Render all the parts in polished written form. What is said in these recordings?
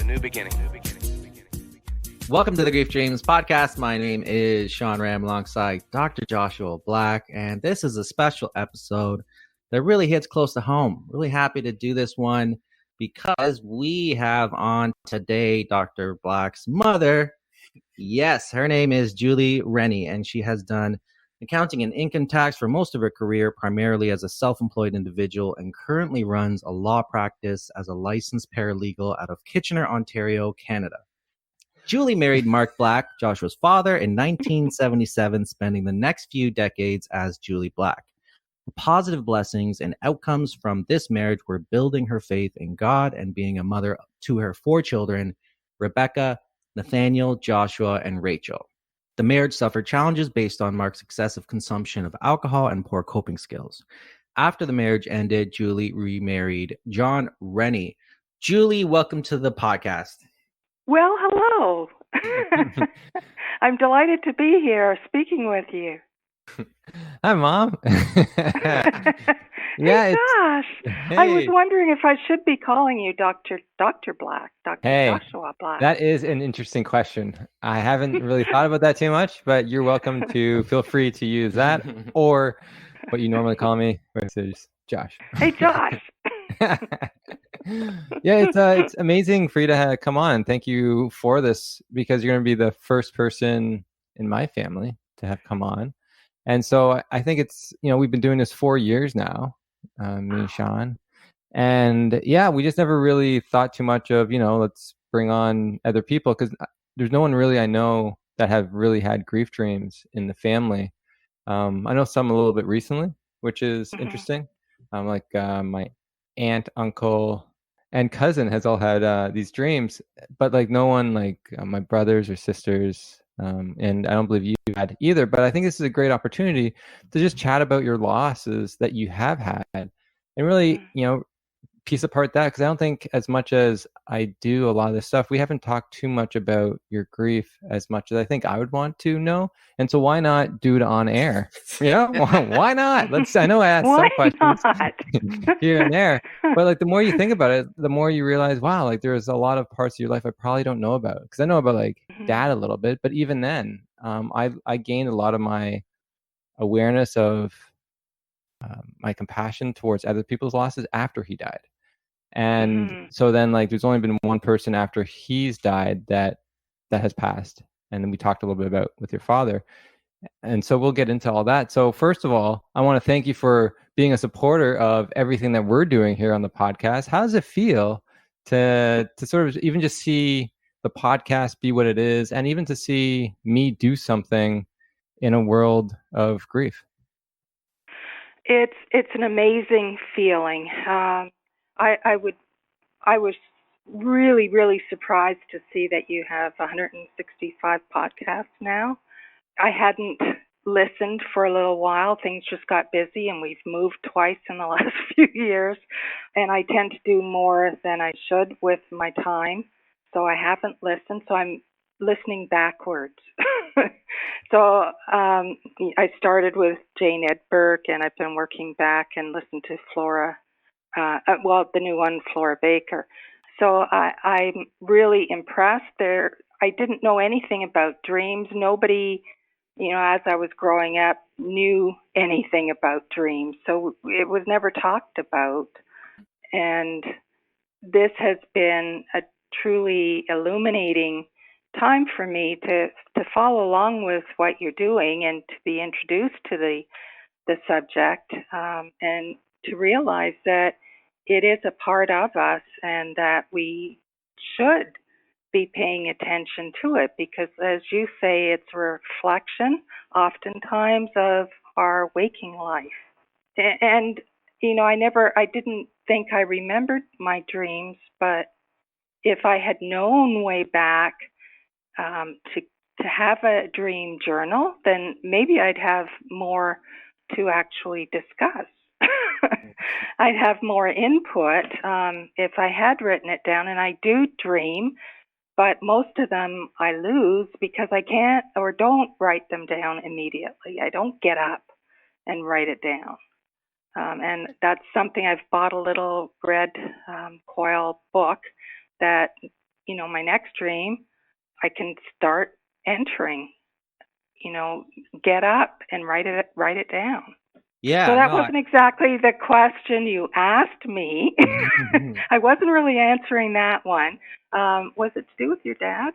new beginning. Welcome to the Grief Dreams podcast. My name is Sean Ram alongside Dr. Joshua Black, and this is a special episode that really hits close to home. Really happy to do this one because we have on today Dr. Black's mother. Yes, her name is Julie Rennie, and she has done accounting and income tax for most of her career, primarily as a self-employed individual, and currently runs a law practice as a licensed paralegal out of Kitchener, Ontario, Canada. Julie married Mark Black, Joshua's father, in 1977, spending the next few decades as Julie Black. The positive blessings and outcomes from this marriage were building her faith in God and being a mother to her 4 children, Rebecca, Nathaniel, Joshua, and Rachel. The marriage suffered challenges based on Mark's excessive consumption of alcohol and poor coping skills. After the marriage ended, Julie remarried John Rennie. Julie, welcome to the podcast. Well, hello. I'm delighted to be here speaking with you. Hi, Mom. Hey, Josh. Hey. I was wondering if I should be calling you Dr. Black, Dr. Hey, Joshua Black. That is an interesting question. I haven't really thought about that too much, but you're welcome to feel free to use that or what you normally call me, which is Josh. Hey, Josh. Yeah, it's amazing for you to come on. And thank you for this because you're going to be the first person in my family to have come on. And so I think it's, we've been doing this 4 years now, me and Sean. And yeah, we just never really thought too much of, let's bring on other people because there's no one really I know that have really had grief dreams in the family. I know some a little bit recently, which is interesting. Like my aunt, uncle, and cousin has all had these dreams, but like no one like my brothers or sisters. And I don't believe you had either, but I think this is a great opportunity to just chat about your losses that you have had and really, piece apart that because I don't think as much as I do a lot of this stuff, we haven't talked too much about your grief as much as I think I would want to know. And so why not do it on air? Why not? I know I asked some questions here and there, but like the more you think about it, the more you realize, wow, like there's a lot of parts of your life I probably don't know about because I know about like dad a little bit, but even then, I gained a lot of my awareness of my compassion towards other people's losses after he died. And so then like there's only been one person after he's died that has passed. And then we talked a little bit about with your father. And so we'll get into all that. So first of all, I want to thank you for being a supporter of everything that we're doing here on the podcast. How does it feel to sort of even just see the podcast be what it is and even to see me do something in a world of grief? It's an amazing feeling. I was really, really surprised to see that you have 165 podcasts now. I hadn't listened for a little while. Things just got busy and we've moved twice in the last few years. And I tend to do more than I should with my time. So I haven't listened. So I'm listening backwards. So I started with Jane Edberg and I've been working back and listened to Flora. The new one, Flora Baker. So I'm really impressed. I didn't know anything about dreams. Nobody, as I was growing up, knew anything about dreams. So it was never talked about. And this has been a truly illuminating time for me to follow along with what you're doing and to be introduced to the subject and to realize that it is a part of us and that we should be paying attention to it because, as you say, it's a reflection oftentimes of our waking life. And, I didn't think I remembered my dreams, but if I had known way back to have a dream journal, then maybe I'd have more to actually discuss. I'd have more input if I had written it down, and I do dream, but most of them I lose because I can't or don't write them down immediately. I don't get up and write it down. And that's something I've bought a little red coil book that my next dream, I can start entering, get up and write it down. Yeah, So that no, wasn't exactly the question you asked me. I wasn't really answering that one. Was it to do with your dad?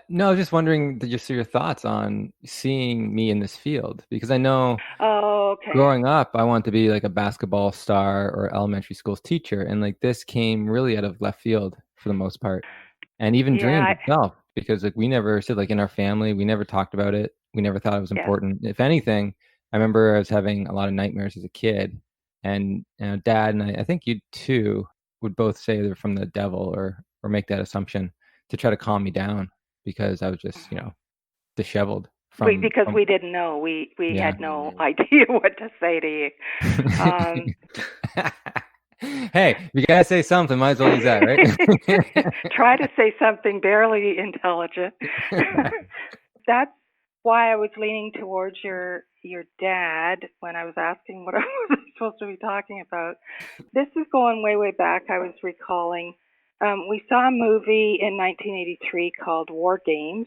No, I was just wondering just your thoughts on seeing me in this field, because I know Oh, okay. growing up, I wanted to be like a basketball star or elementary school's teacher, and like this came really out of left field for the most part, and even dreams Yeah, itself, because like we never said, like in our family, we never talked about it. We never thought it was yeah. important. If anything, I remember I was having a lot of nightmares as a kid, and Dad and I think you too would both say they're from the devil or make that assumption to try to calm me down because I was just disheveled Because from we didn't know. We yeah. had no idea what to say to you. Hey, you gotta say something. Might as well use that, right? Try to say something barely intelligent. That's why I was leaning towards your dad when I was asking what I was supposed to be talking about. This is going way back. I was recalling. We saw a movie in 1983 called War Games.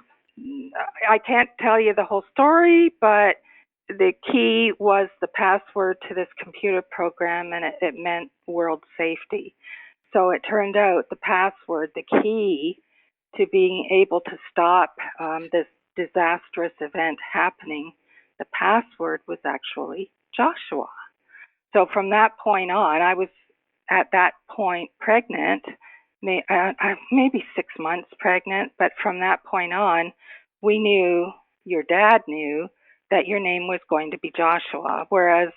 I can't tell you the whole story, but the key was the password to this computer program, and it meant world safety. So it turned out the password, the key to being able to stop this disastrous event happening, the password was actually Joshua. So from that point on, I was at that point pregnant, maybe 6 months pregnant, but from that point on, we knew, your dad knew, that your name was going to be Joshua. Whereas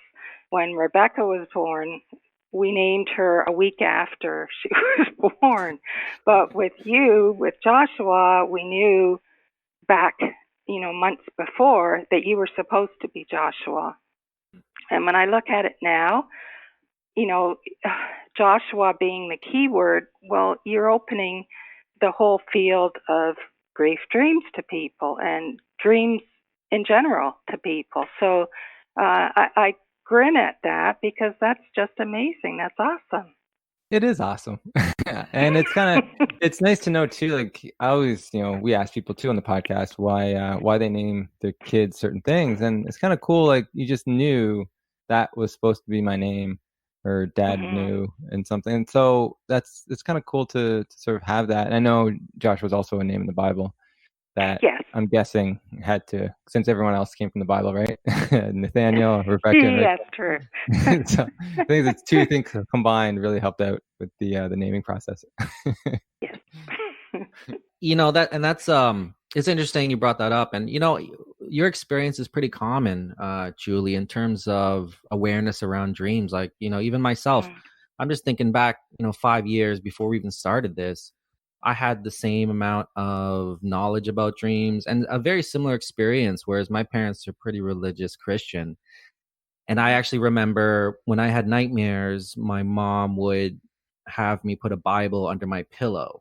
when Rebecca was born, we named her a week after she was born. But with you, with Joshua, we knew back, months before that you were supposed to be Joshua. And when I look at it now, you know, Joshua being the key word, well, you're opening the whole field of grief dreams to people and dreams in general to people. So I grin at that because that's just amazing. That's awesome. It is awesome. And it's kind of it's nice to know too, like I always, we ask people too on the podcast why they name their kids certain things, and it's kind of cool, like you just knew that was supposed to be my name, or Dad knew and something. And so it's kind of cool to sort of have that. And I know Josh was also a name in the Bible that Yes. I'm guessing had to, since everyone else came from the Bible, right? Nathaniel, Rebecca, and Yes, true. so I think the two things combined really helped out with the naming process. Yes. That's it's interesting you brought that up, and your experience is pretty common, Julie, in terms of awareness around dreams. Like, even myself, I'm just thinking back, 5 years before we even started this, I had the same amount of knowledge about dreams and a very similar experience, whereas my parents are pretty religious Christian. And I actually remember when I had nightmares, my mom would have me put a Bible under my pillow.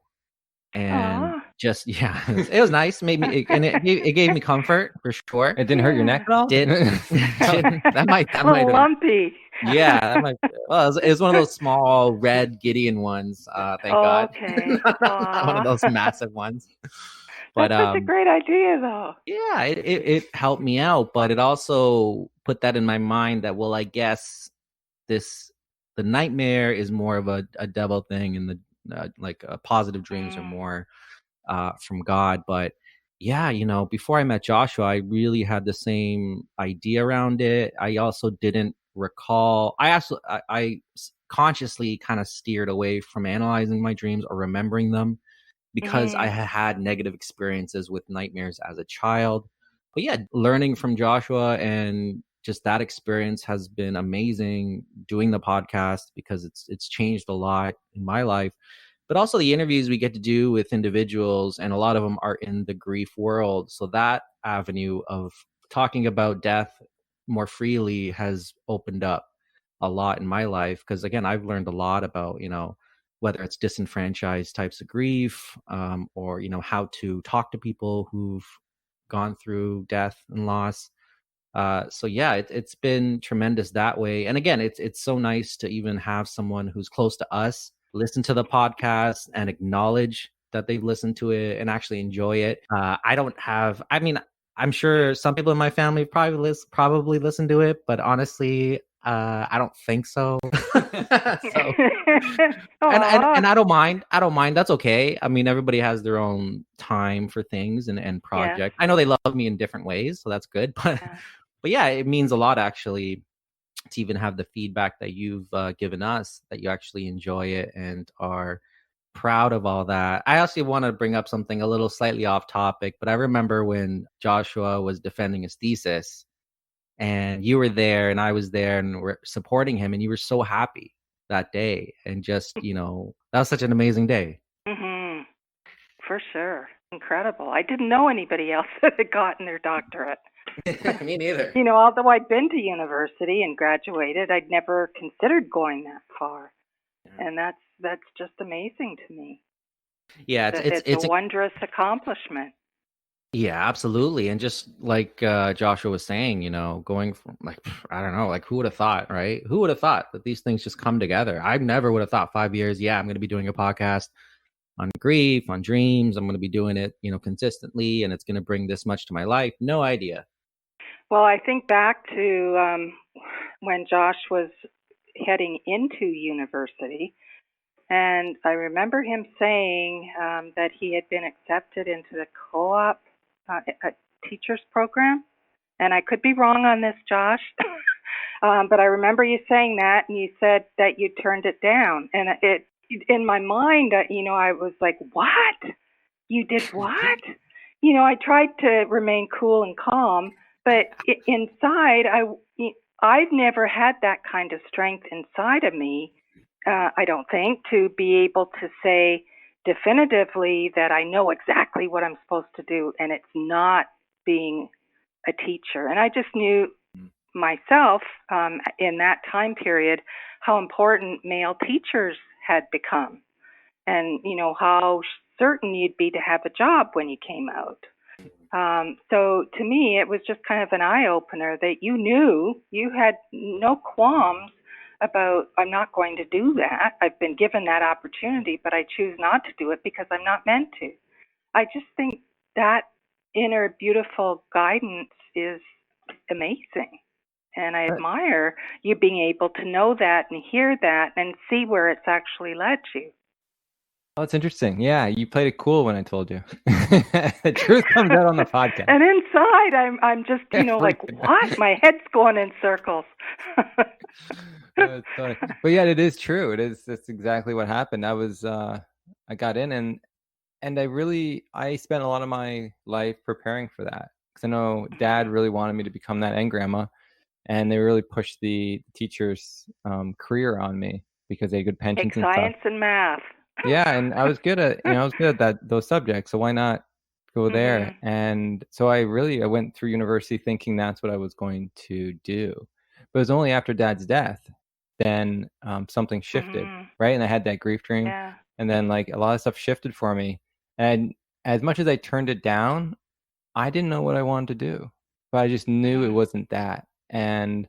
And just, it was nice. It gave me comfort for sure. It didn't hurt your neck at all? That might a little lumpy. Yeah, that might. Well, it was one of those small red Gideon ones. Thank God. Okay. One of those massive ones. But that's such a great idea, though. Yeah, it helped me out, but it also put that in my mind that, well, I guess the nightmare is more of a devil thing, and the positive dreams are more from God. But yeah, before I met Joshua, I really had the same idea around it. I also didn't recall. I consciously kind of steered away from analyzing my dreams or remembering them, because I had negative experiences with nightmares as a child. But yeah, learning from Joshua and just that experience has been amazing, doing the podcast, because it's changed a lot in my life. But also the interviews we get to do with individuals, and a lot of them are in the grief world. So that avenue of talking about death more freely has opened up a lot in my life, because again, I've learned a lot about, whether it's disenfranchised types of grief, or how to talk to people who've gone through death and loss. So yeah, it's been tremendous that way. And again, it's so nice to even have someone who's close to us listen to the podcast and acknowledge that they've listened to it and actually enjoy it. I don't have. I mean, I'm sure some people in my family probably listen to it, but honestly, I don't think so. So, and I don't mind. I don't mind. That's okay. I mean, everybody has their own time for things and projects. Yes. I know they love me in different ways, so that's good. But yeah, it means a lot actually to even have the feedback that you've given us, that you actually enjoy it and are proud of all that. I actually want to bring up something a little slightly off topic, but I remember when Joshua was defending his thesis and you were there and I was there and we're supporting him and you were so happy that day. And just, that was such an amazing day. Mm-hmm. For sure. Incredible. I didn't know anybody else that had gotten their doctorate. Me neither. Although I'd been to university and graduated, I'd never considered going that far. Yeah. And that's just amazing to me. Yeah, it's a wondrous accomplishment. Yeah, absolutely. And just like Joshua was saying, going from I don't know, who would have thought, right? Who would have thought that these things just come together? I never would have thought 5 years, I'm going to be doing a podcast on grief, on dreams. I'm going to be doing it, consistently, and it's going to bring this much to my life. No idea. Well, I think back to when Josh was heading into university, and I remember him saying that he had been accepted into the co-op teachers program. And I could be wrong on this, Josh, but I remember you saying that, and you said that you turned it down. And it, in my mind, I was like, what? You did what? I tried to remain cool and calm, but inside, I've never had that kind of strength inside of me, I don't think, to be able to say definitively that I know exactly what I'm supposed to do, and it's not being a teacher. And I just knew myself in that time period how important male teachers had become, and how certain you'd be to have a job when you came out. So to me, it was just kind of an eye-opener that you knew, you had no qualms about, I'm not going to do that. I've been given that opportunity, but I choose not to do it because I'm not meant to. I just think that inner beautiful guidance is amazing. And I admire you being able to know that and hear that and see where it's actually led you. Oh, it's interesting. Yeah, you played it cool when I told you. The truth comes out on the podcast. And inside, I'm just, like, what? My head's going in circles. But yeah, it is true. That's exactly what happened. I got in and I spent a lot of my life preparing for that. Because I know Dad really wanted me to become that, and Grandma. And they really pushed the teacher's career on me because they had good pensions and stuff. Science and math. Yeah, and I was good at those subjects, so why not go there? And so I went through university thinking that's what I was going to do. But it was only after Dad's death then something shifted, right? And I had that grief dream, and then a lot of stuff shifted for me. And as much as I turned it down, I didn't know what I wanted to do, but I just knew it wasn't that. And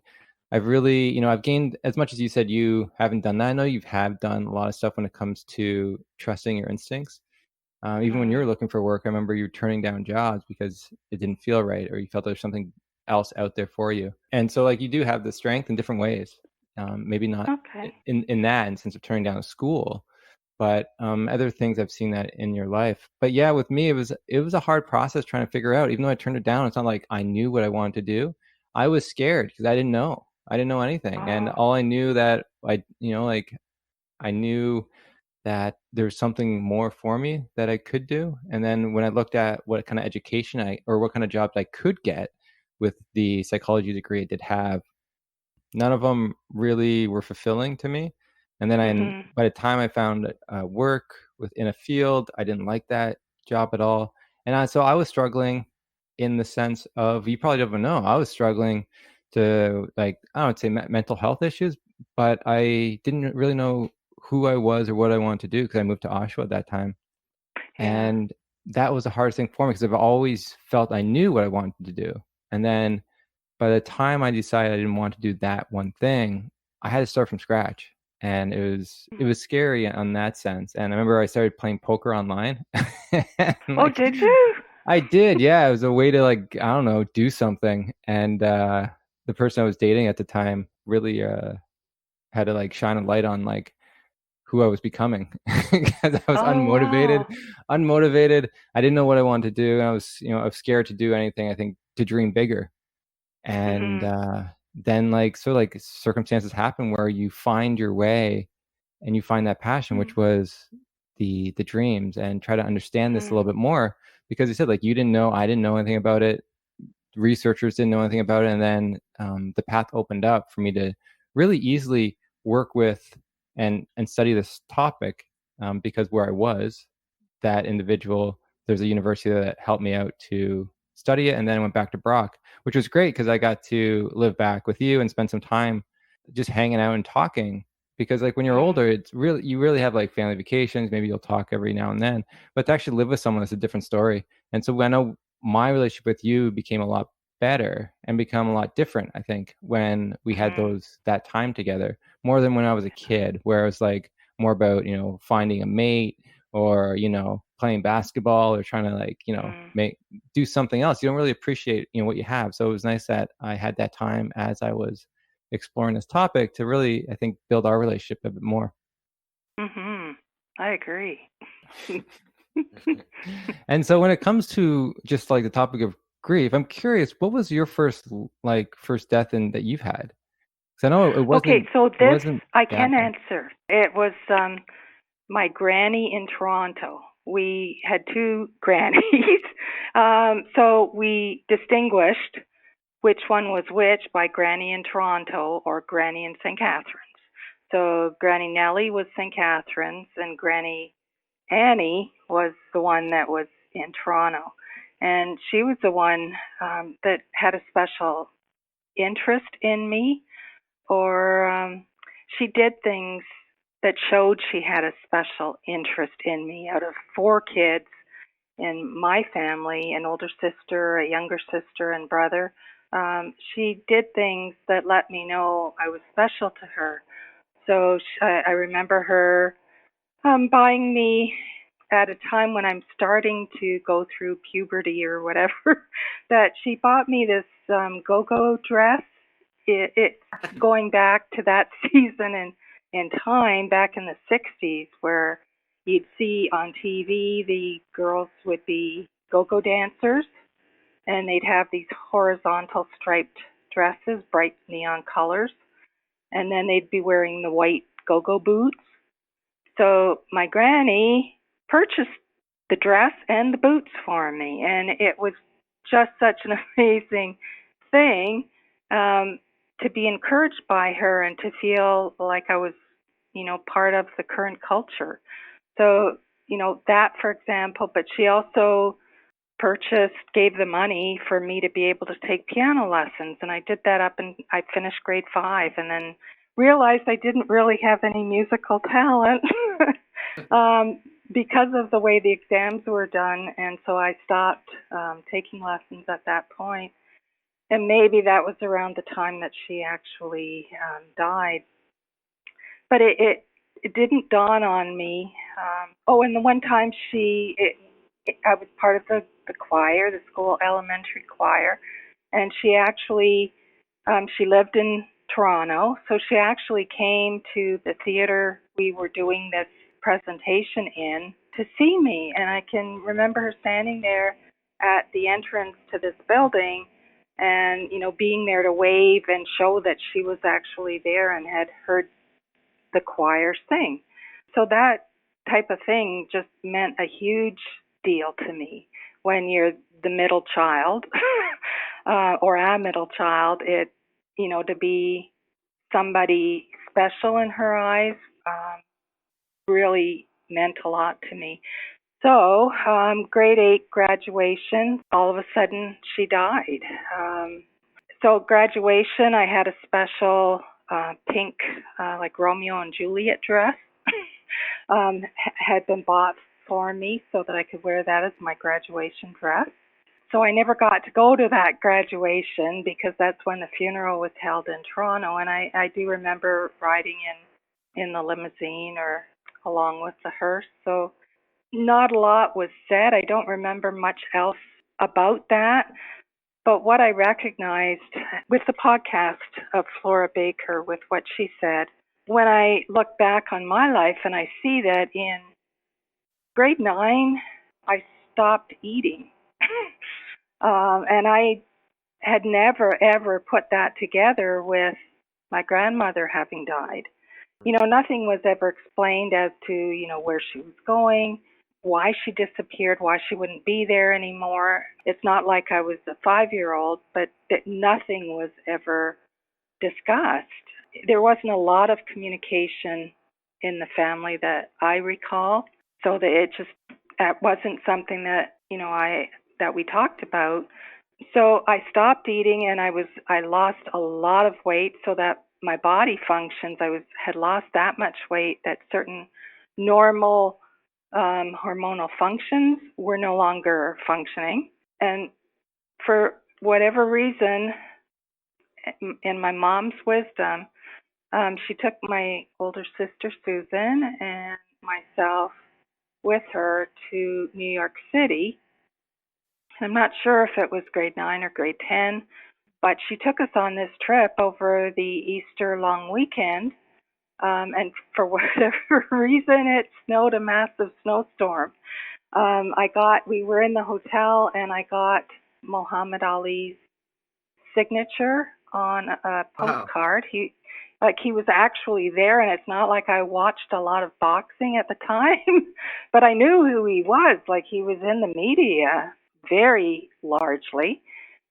I've really, I've gained, as much as you said you haven't done that. I know you have done a lot of stuff when it comes to trusting your instincts. Even when you were looking for work, I remember you turning down jobs because it didn't feel right, or you felt there's something else out there for you. And so you do have the strength in different ways. Maybe not in that instance of turning down a school, but other things I've seen that in your life. But yeah, with me, it was a hard process trying to figure out. Even though I turned it down, it's not like I knew what I wanted to do. I was scared because I didn't know. I didn't know anything. And all I knew that I knew that there's something more for me that I could do. And then when I looked at what kind of education or what kind of jobs I could get with the psychology degree I did have, none of them really were fulfilling to me. And then by the time I found work within a field, I didn't like that job at all. And so I was struggling in the sense of, you probably don't even know, I was struggling to I don't say mental health issues, but I didn't really know who I was or what I wanted to do because I moved to Oshawa at that time. And that was the hardest thing for me because I've always felt I knew what I wanted to do. And then by the time I decided I didn't want to do that one thing, I had to start from scratch. and it was scary on that sense. And I remember I started playing poker online. And, Oh, like, did you? I did, yeah. It was a way to, like, I don't know, do something. And the person I was dating at the time really had to, like, shine a light on, like, who I was becoming, because I was Oh, unmotivated. wow. I didn't know what I wanted to do, and I was scared to do anything. I think to dream bigger. And Mhm. then, like, so, like, circumstances happen where you find your way and you find that passion, which Mhm. was the dreams, and try to understand this a little Mhm. bit more, because you said, like, you didn't know, I didn't know anything about it, researchers didn't know anything about it, and then the path opened up for me to really easily work with and study this topic, because where I was, that individual, there's a university that helped me out to study it, and then I went back to Brock, which was great because I got to live back with you and spend some time just hanging out and talking. Because, like, when you're Mhm. older, it's really, you really have, like, family vacations. Maybe you'll talk every now and then, but to actually live with someone is a different story. And so I know my relationship with you became a lot better and become a lot different, I think, when we had Mhm. that time together, more than when I was a kid, where it was, like, more about, finding a mate, or, playing basketball, or trying to, like, Mhm. do something else. You don't really appreciate, what you have. So it was nice that I had that time as I was exploring this topic to really, I think, build our relationship a bit more. Mhm. I agree. And so when it comes to just, like, the topic of grief, I'm curious, what was your first death in that you've had? Because I know Okay, so it this wasn't I that can bad. answer. It was my granny in Toronto. We had two grannies. So we distinguished which one was which by Granny in Toronto or Granny in St. Catharines. So Granny Nellie was St. Catharines and Granny Annie was the one that was in Toronto. And she was the one that had a special interest in me, or she did things that showed she had a special interest in me. Out of four kids in my family, an older sister, a younger sister, and brother, she did things that let me know I was special to her. So I remember her buying me at a time when I'm starting to go through puberty or whatever, that she bought me this go-go dress. It's going back to that season in time, back in the 60s, where you'd see on TV the girls would be go-go dancers, and they'd have these horizontal striped dresses, bright neon colors, and then they'd be wearing the white go-go boots. So my granny purchased the dress and the boots for me, and it was just such an amazing thing to be encouraged by her and to feel like I was, part of the current culture. So, that, for example, but she also gave the money for me to be able to take piano lessons. And I did that up and I finished grade 5 and then realized I didn't really have any musical talent because of the way the exams were done. And so I stopped taking lessons at that point. And maybe that was around the time that she actually died. But it didn't dawn on me. And the one time I was part of the choir, the school elementary choir, and she lived in Toronto, so she actually came to the theater we were doing this presentation in to see me, and I can remember her standing there at the entrance to this building and being there to wave and show that she was actually there and had heard the choir sing. So that type of thing just meant a huge deal to me. When you're the middle child or a middle child, to be somebody special in her eyes really meant a lot to me. So, grade 8 graduation, all of a sudden she died. So graduation, I had a special pink, like Romeo and Juliet dress, had been bought for me so that I could wear that as my graduation dress. So I never got to go to that graduation because that's when the funeral was held in Toronto. And I do remember riding in in the limousine or along with the hearse. So not a lot was said. I don't remember much else about that. But what I recognized with the podcast of Flora Baker, with what she said, when I look back on my life and I see that in grade 9, I stopped eating. And I had never, ever put that together with my grandmother having died. Nothing was ever explained as to, where she was going, why she disappeared, why she wouldn't be there anymore. It's not like I was a 5-year-old, but that nothing was ever discussed. There wasn't a lot of communication in the family that I recall, so that that wasn't something that, that we talked about. So I stopped eating, and I lost a lot of weight so that my body functions. Had lost that much weight that certain normal hormonal functions were no longer functioning. And for whatever reason, in my mom's wisdom, she took my older sister Susan and myself with her to New York City. I'm not sure if it was grade 9 or grade 10, but she took us on this trip over the Easter long weekend. And for whatever reason, it snowed a massive snowstorm. We were in the hotel, and I got Muhammad Ali's signature on a postcard. Wow. He was actually there, and it's not like I watched a lot of boxing at the time, but I knew who he was. Like, he was in the media very largely,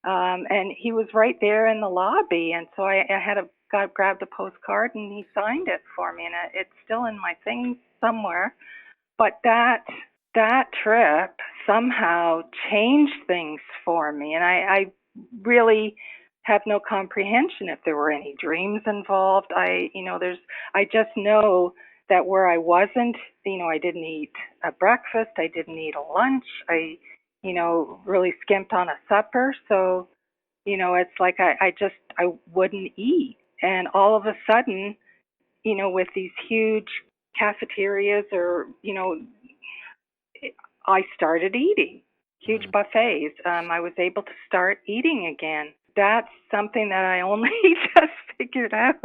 and he was right there in the lobby, and so I had grabbed a postcard, and he signed it for me, and it's still in my things somewhere. But that trip somehow changed things for me, and I really have no comprehension if there were any dreams involved. I just know that where I wasn't, I didn't eat a breakfast, I didn't eat a lunch, I really skimped on a supper. So, it's like I wouldn't eat. And all of a sudden, with these huge cafeterias I started eating huge buffets. I was able to start eating again. That's something that I only just figured out,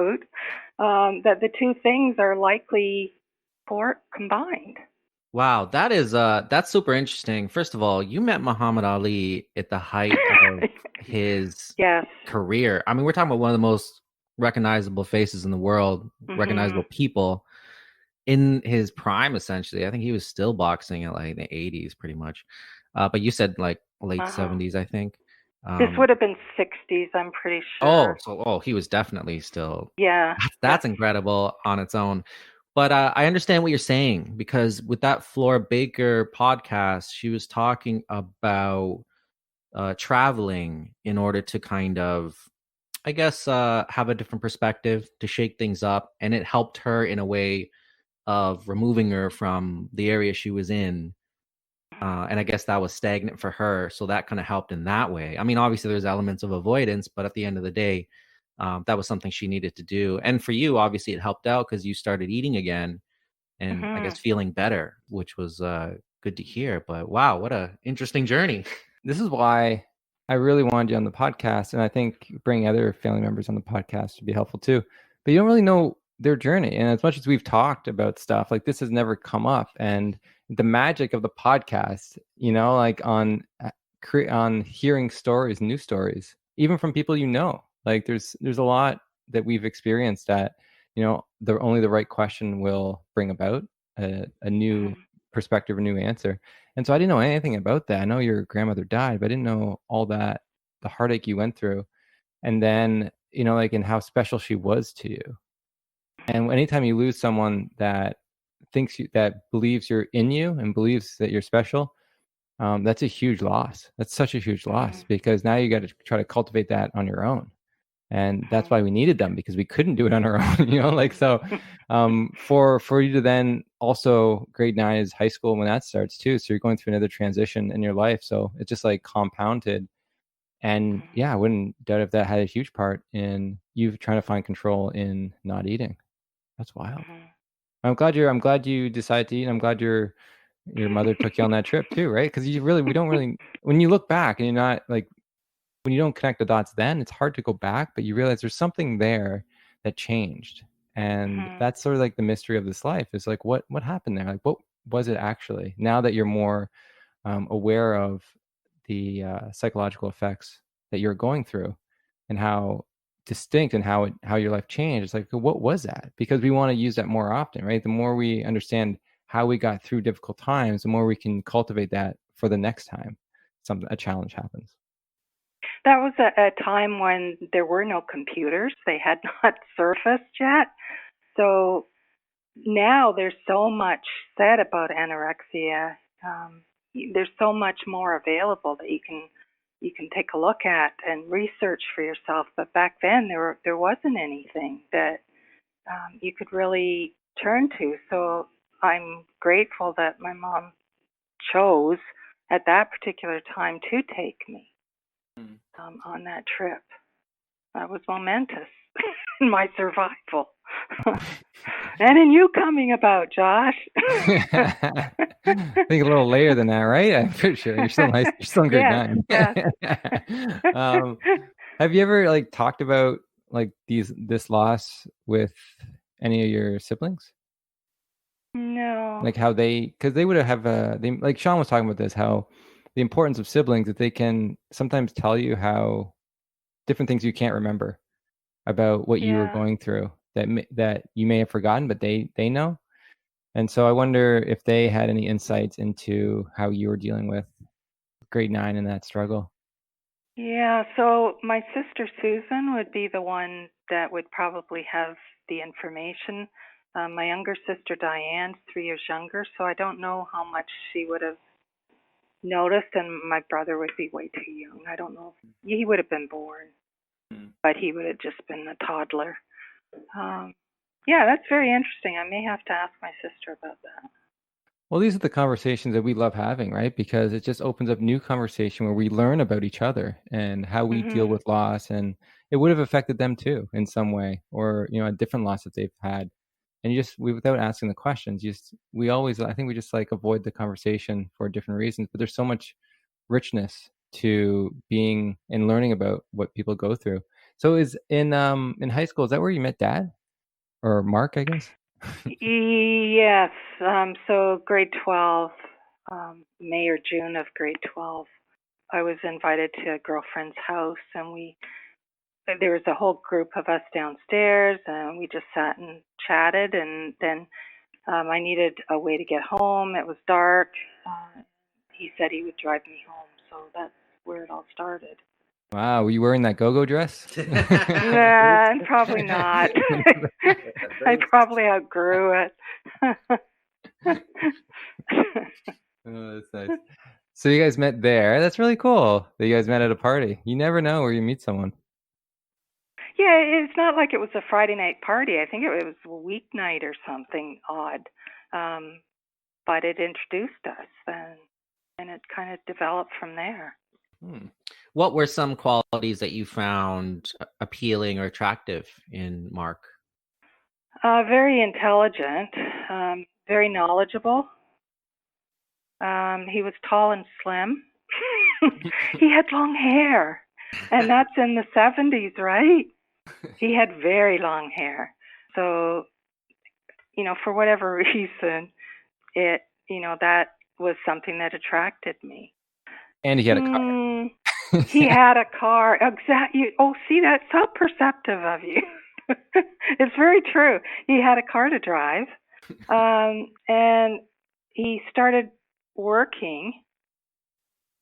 that the two things are likely combined. Wow, that's super interesting. First of all, you met Muhammad Ali at the height of his yes. career. I mean, we're talking about one of the most recognizable faces in the world, recognizable people in his prime, essentially. I think he was still boxing at like the 80s pretty much. But you said like late 70s, I think. This would have been 60s, I'm pretty sure. He was definitely still. Yeah. That's incredible on its own. But I understand what you're saying, because with that Flora Baker podcast, she was talking about traveling in order to kind of, I guess, have a different perspective, to shake things up. And it helped her in a way of removing her from the area she was in. And I guess that was stagnant for her. So that kind of helped in that way. I mean, obviously there's elements of avoidance, but at the end of the day, that was something she needed to do. And for you, obviously it helped out because you started eating again and I guess feeling better, which was good to hear. But wow, what a interesting journey. This is why I really wanted you on the podcast. And I think bringing other family members on the podcast would be helpful too. But you don't really know their journey. And as much as we've talked about stuff, like this has never come up. And the magic of the podcast, like on hearing stories, new stories, even from people, like there's a lot that we've experienced that, only the right question will bring about a new perspective, a new answer. And so I didn't know anything about that. I know your grandmother died, but I didn't know all that, the heartache you went through. And then, like, and how special she was to you. And anytime you lose someone that that believes you're in you and believes that you're special, that's a huge loss. That's such a huge loss, because now you got to try to cultivate that on your own. And that's why we needed them, because we couldn't do it on our own, so for you to then also grade 9 is high school when that starts too. So you're going through another transition in your life. So it's just like compounded. And yeah, I wouldn't doubt if that had a huge part in you trying to find control in not eating. That's wild. I'm glad you decided to eat. I'm glad your mother took you on that trip too, right? Because we don't really, when you look back and you're not like, when you don't connect the dots, then it's hard to go back, but you realize there's something there that changed. And Hmm. that's sort of like the mystery of this life, is like, what happened there? Like, what was it actually? Now that you're more aware of the psychological effects that you're going through and how distinct and how your life changed, it's like, what was that? Because we want to use that more often, right? The more we understand how we got through difficult times, the more we can cultivate that for the next time a challenge happens. That was a time when there were no computers. They had not surfaced yet. So now there's so much said about anorexia. Um, there's so much more available that you can take a look at and research for yourself. But back then there wasn't anything that you could really turn to. So I'm grateful that my mom chose at that particular time to take me on that trip. That was momentous in my survival. And in you coming about, Josh. I think a little later than that, right? I'm pretty sure you're still nice. You're still in grade Yes, 9. yes. Have you ever like talked about like this loss with any of your siblings? No. Like how because they would have like Sean was talking about this, how the importance of siblings, that they can sometimes tell you how different things you can't remember about what you were Yeah. going through, that you may have forgotten, but they know. And so I wonder if they had any insights into how you were dealing with grade 9 and that struggle. Yeah, so my sister Susan would be the one that would probably have the information. My younger sister Diane's 3 years younger, so I don't know how much she would have noticed, and my brother would be way too young. I don't know if he would have been born, but he would have just been a toddler. Um, yeah, that's very interesting. I may have to ask my sister about that. Well, these are the conversations that we love having, right? Because it just opens up new conversation where we learn about each other and how we deal Mhm. with loss, and it would have affected them too in some way, or a different loss that they've had. And without asking the questions, we always, I think we just like avoid the conversation for different reasons. But there's so much richness to being and learning about what people go through. So is in high school, is that where you met Dad or Mark, I guess? Yes. So grade 12, May or June of grade 12, I was invited to a girlfriend's house, and there was a whole group of us downstairs, and we just sat and chatted. And then I needed a way to get home. It was dark. He said he would drive me home, so that's where it all started. Wow, were you wearing that go-go dress? Nah, probably not. I probably outgrew it. Oh, that's nice. So you guys met there. That's really cool that you guys met at a party. You never know where you meet someone. Yeah, it's not like it was a Friday night party. I think it was a weeknight or something odd. Um, but it introduced us, and it kind of developed from there. What were some qualities that you found appealing or attractive in Mark? Very intelligent, very knowledgeable. He was tall and slim. He had long hair, and that's in the 70s, right? He had very long hair. So, for whatever reason, that was something that attracted me. And he had a car. He had a car. Exactly. Oh, see, that's so perceptive of you. It's very true. He had a car to drive, and he started working.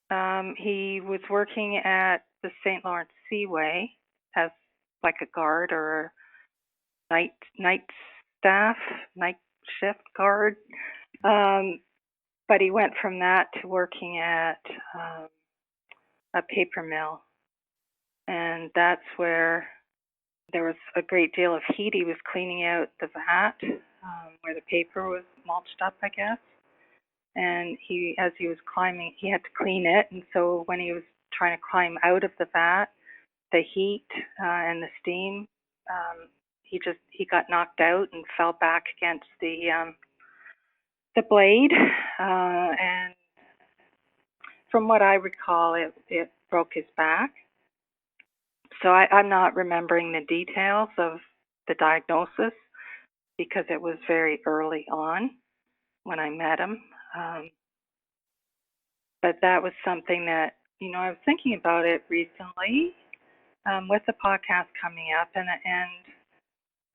He was working at the St. Lawrence Seaway as like a guard or a night staff, night shift guard. Um, but he went from that to working at a paper mill, and that's where there was a great deal of heat. He was cleaning out the vat where the paper was mulched up, I guess. And as he was climbing, he had to clean it. And so when he was trying to climb out of the vat, the heat and the steam, um, he got knocked out and fell back against the blade, and from what I recall, it broke his back. So I'm not remembering the details of the diagnosis because it was very early on when I met him. But that was something that, I was thinking about it recently with the podcast coming up, and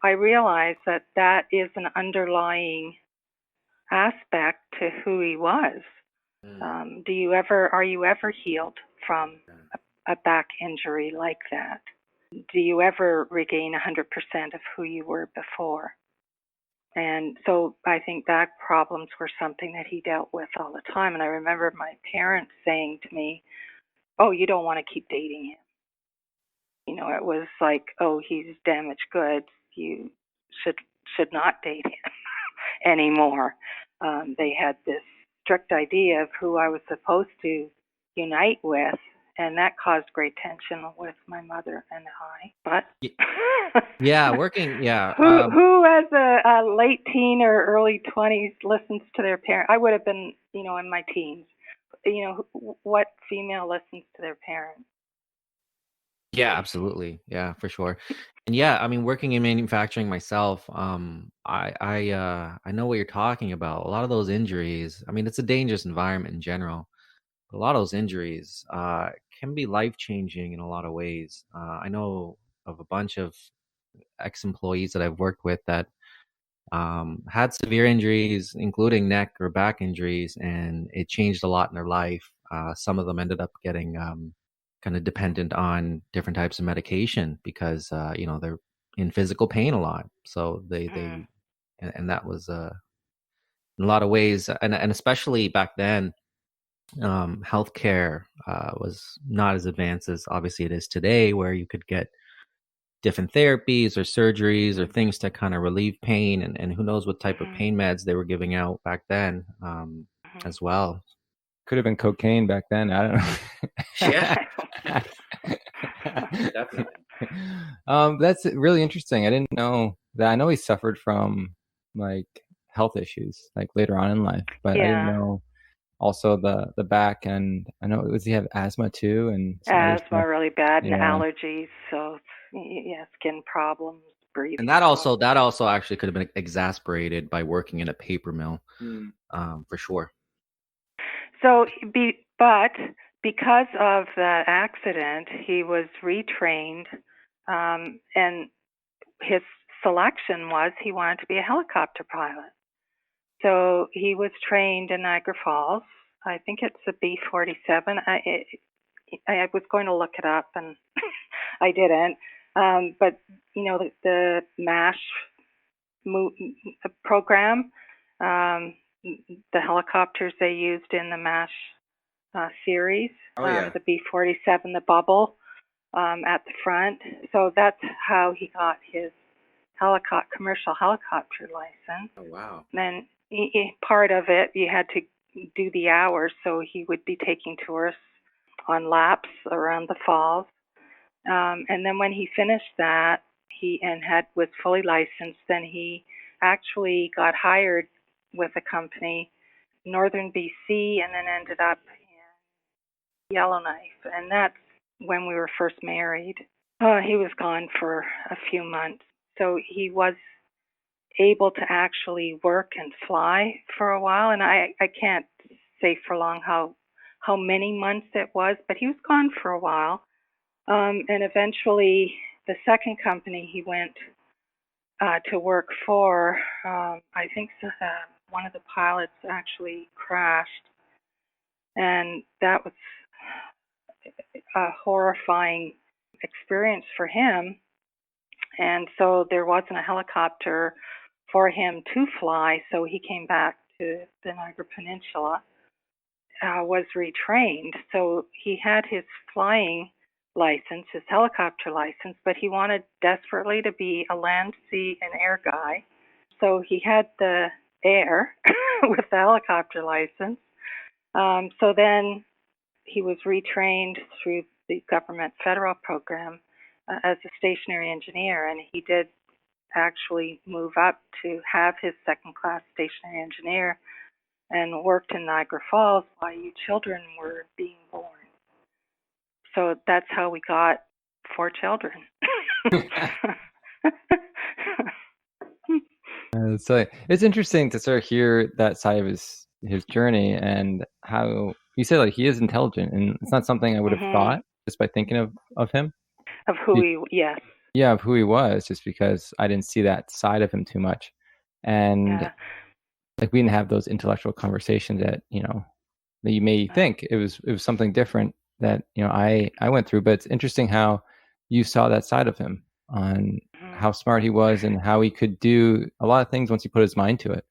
I realized that is an underlying aspect to who he was. Are you ever healed from a back injury like that? Do you ever regain 100% of who you were before? And so I think back problems were something that he dealt with all the time. And I remember my parents saying to me, "Oh, you don't want to keep dating him." It was like, "Oh, he's damaged goods. You should not date him anymore." They had this strict idea of who I was supposed to unite with, and that caused great tension with my mother and I. But who as a late teen or early 20s listens to their parent? I would have been, in my teens. What female listens to their parents? Yeah, absolutely. Yeah, for sure. And yeah, I mean, working in manufacturing myself, I know what you're talking about. A lot of those injuries, I mean, it's a dangerous environment in general. A lot of those injuries can be life-changing in a lot of ways. I know of a bunch of ex-employees that I've worked with that had severe injuries, including neck or back injuries, and it changed a lot in their life. Some of them ended up getting kind of dependent on different types of medication because they're in physical pain a lot. So and that was in a lot of ways, and especially back then, healthcare was not as advanced as obviously it is today, where you could get different therapies or surgeries or things to kind of relieve pain, and who knows what type of pain meds they were giving out back then as well. Could have been cocaine back then. I don't know. Yeah. Definitely. That's really interesting. I didn't know that. I know he suffered from like health issues like later on in life, but I didn't know also the back, and I know, does he have asthma too? And asthma really bad, and allergies. So yeah, skin problems, breathing. And that also actually could have been exasperated by working in a paper mill, for sure. So, but because of that accident, he was retrained, and his selection was he wanted to be a helicopter pilot. So he was trained in Niagara Falls. I think it's a B-47. I was going to look it up, and I didn't. But the MASH program, the helicopters they used in the MASH series, the B-47, the bubble at the front. So that's how he got his commercial helicopter license. Oh, wow. And part of it, you had to do the hours, so he would be taking tourists on laps around the falls. And then when he finished that, was fully licensed, then he actually got hired with a company, Northern BC, and then ended up in Yellowknife. And that's when we were first married. He was gone for a few months. So he was able to actually work and fly for a while. And I can't say for long how many months it was, but he was gone for a while. And eventually, the second company he went to work for, I think one of the pilots actually crashed. And that was a horrifying experience for him. And so there wasn't a helicopter for him to fly, so he came back to the Niagara Peninsula, was retrained. So he had his flying license, his helicopter license, but he wanted desperately to be a land, sea, and air guy. So he had the air with the helicopter license. So then he was retrained through the government federal program as a stationary engineer, and he did actually move up to have his second-class stationary engineer and worked in Niagara Falls while you children were being born. So that's how we got 4 children. So it's interesting to sort of hear that side of his journey and how you said like he is intelligent, and it's not something I would have thought just by thinking of him. Of who he, yes. Yeah, of who he was, just because I didn't see that side of him too much. And like we didn't have those intellectual conversations that, that you may think. It was something different that, I went through. But it's interesting how you saw that side of him on how smart he was and how he could do a lot of things once he put his mind to it.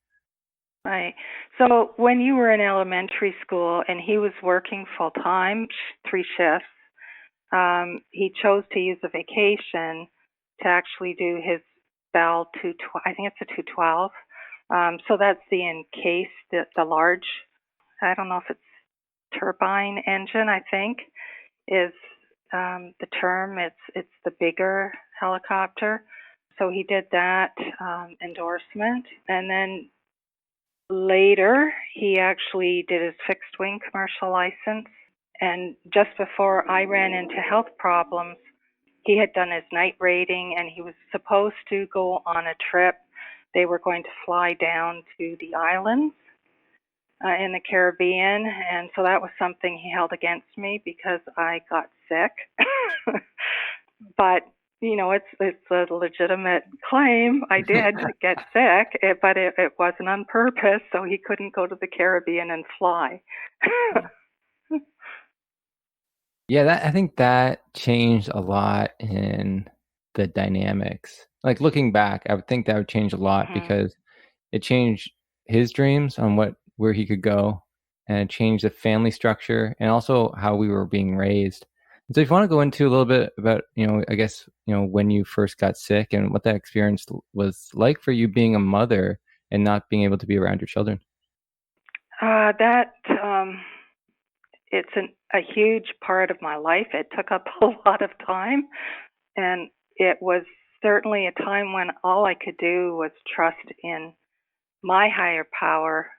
Right. So when you were in elementary school and he was working full time, 3 shifts, he chose to use a vacation to actually do his Bell 212. I think it's a 212. So that's the encased, the large, I don't know if it's turbine engine, I think, is the term. It's the bigger helicopter. So he did that endorsement. And then later, he actually did his fixed wing commercial license. And just before I ran into health problems, he had done his night rating and he was supposed to go on a trip. They were going to fly down to the islands in the Caribbean, and so that was something he held against me because I got sick. But it's a legitimate claim. I did get sick, but it wasn't on purpose, so he couldn't go to the Caribbean and fly. Yeah, I think that changed a lot in the dynamics. Like looking back, I would think that would change a lot because it changed his dreams on where he could go, and it changed the family structure and also how we were being raised. And so if you want to go into a little bit about, I guess, when you first got sick and what that experience was like for you being a mother and not being able to be around your children. It's a huge part of my life. It took up a lot of time, and it was certainly a time when all I could do was trust in my higher power,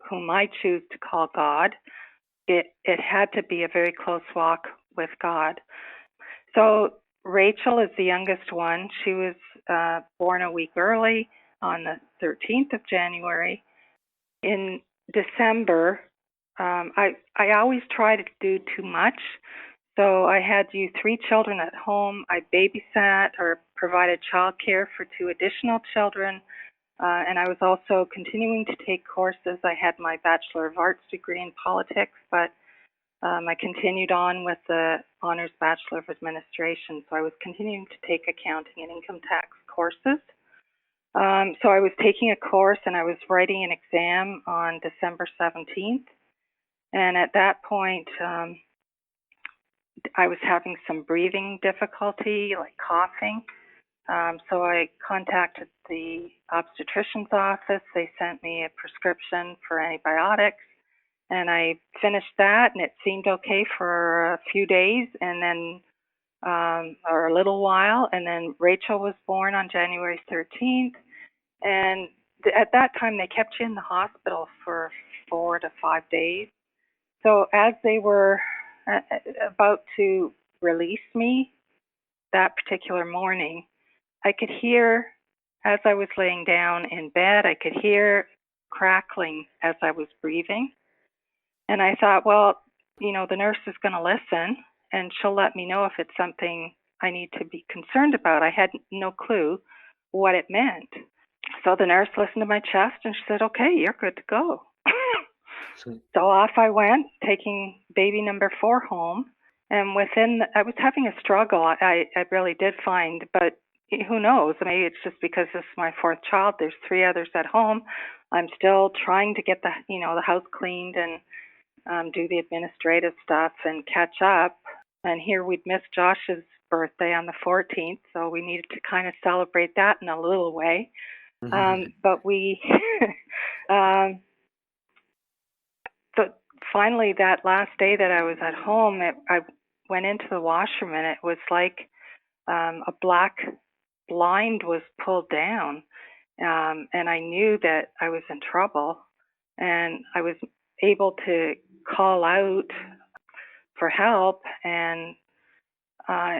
whom I choose to call God. It had to be a very close walk with God. So Rachel is the youngest one. She was born a week early on the 13th of January. In December, I always try to do too much. So I had 3 children at home. I babysat or provided childcare for 2 additional children. And I was also continuing to take courses. I had my Bachelor of Arts degree in politics, but I continued on with the Honors Bachelor of Administration. So I was continuing to take accounting and income tax courses. So I was taking a course and I was writing an exam on December 17th. And at that point, I was having some breathing difficulty, like coughing. So I contacted the obstetrician's office. They sent me a prescription for antibiotics, and I finished that, and it seemed okay for a few days, and then or a little while, and then Rachel was born on January 13th, and at that time they kept you in the hospital for 4 to 5 days. So as they were about to release me that particular morning, I could hear, as I was laying down in bed, I could hear crackling as I was breathing. And I thought, well, the nurse is going to listen and she'll let me know if it's something I need to be concerned about. I had no clue what it meant. So the nurse listened to my chest and she said, okay, you're good to go. So off I went, taking baby number 4 home. And I was having a struggle. I really did find, but who knows? Maybe it's just because this is my 4th child. There's 3 others at home. I'm still trying to get the house cleaned and do the administrative stuff and catch up. And here we'd missed Josh's birthday on the 14th, so we needed to kind of celebrate that in a little way. But we, so finally that last day that I was at home, I went into the washroom and it was like a black blind was pulled down, and I knew that I was in trouble, and I was able to call out for help, and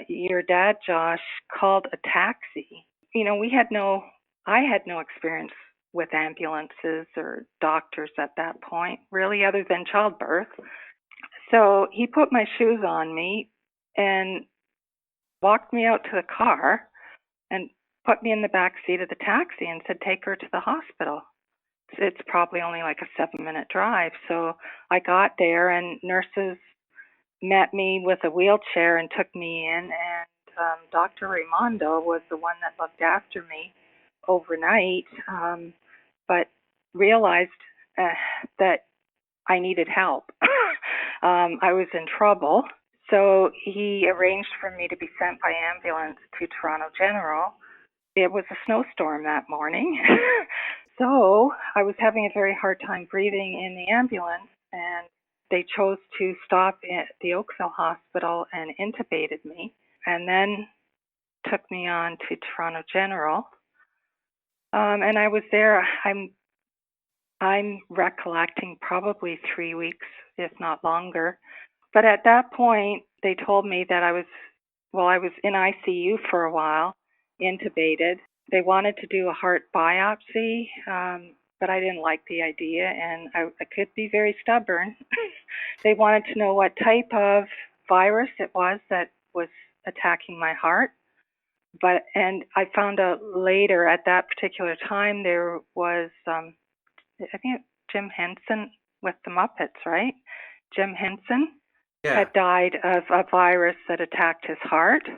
your dad, Josh, called a taxi. I had no experience with ambulances or doctors at that point, really, other than childbirth. So he put my shoes on me and walked me out to the car and put me in the back seat of the taxi and said, take her to the hospital. It's probably only like a 7-minute drive. So I got there, and nurses met me with a wheelchair and took me in, and Dr. Raimondo was the one that looked after me overnight, but realized that I needed help. I was in trouble, so he arranged for me to be sent by ambulance to Toronto General. It was a snowstorm that morning, so I was having a very hard time breathing in the ambulance, and they chose to stop at the Oakville Hospital and intubated me, and then took me on to Toronto General. And I was there, I'm recollecting probably 3 weeks, if not longer. But at that point, they told me that I was in ICU for a while, intubated. They wanted to do a heart biopsy, but I didn't like the idea, and I could be very stubborn. They wanted to know what type of virus it was that was attacking my heart. And I found out later at that particular time there was, I think Jim Henson with the Muppets, right? Jim Henson had died of a virus that attacked his heart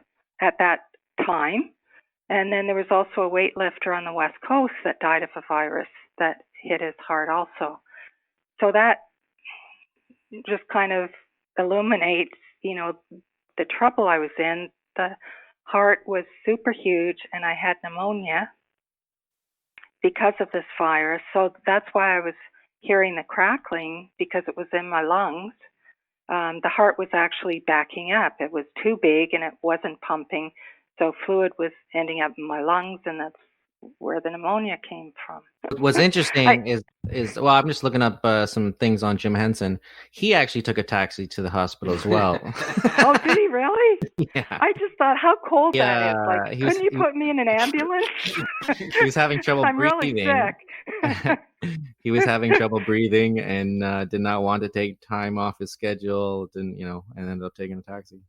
at that time. And then there was also a weightlifter on the West Coast that died of a virus that hit his heart also. So that just kind of illuminates, the trouble I was in. The heart was super huge, and I had pneumonia because of this virus. So that's why I was hearing the crackling, because it was in my lungs. The heart was actually backing up. It was too big and it wasn't pumping. So fluid was ending up in my lungs, and that's where the pneumonia came from. What's interesting is well, I'm just looking up some things on Jim Henson. He actually took a taxi to the hospital as well. Oh, did he really? Yeah. I just thought how cold that is. Like, couldn't you he put me in an ambulance? He was having trouble I'm breathing. really sick. He was having trouble breathing and did not want to take time off his schedule, and ended up taking a taxi.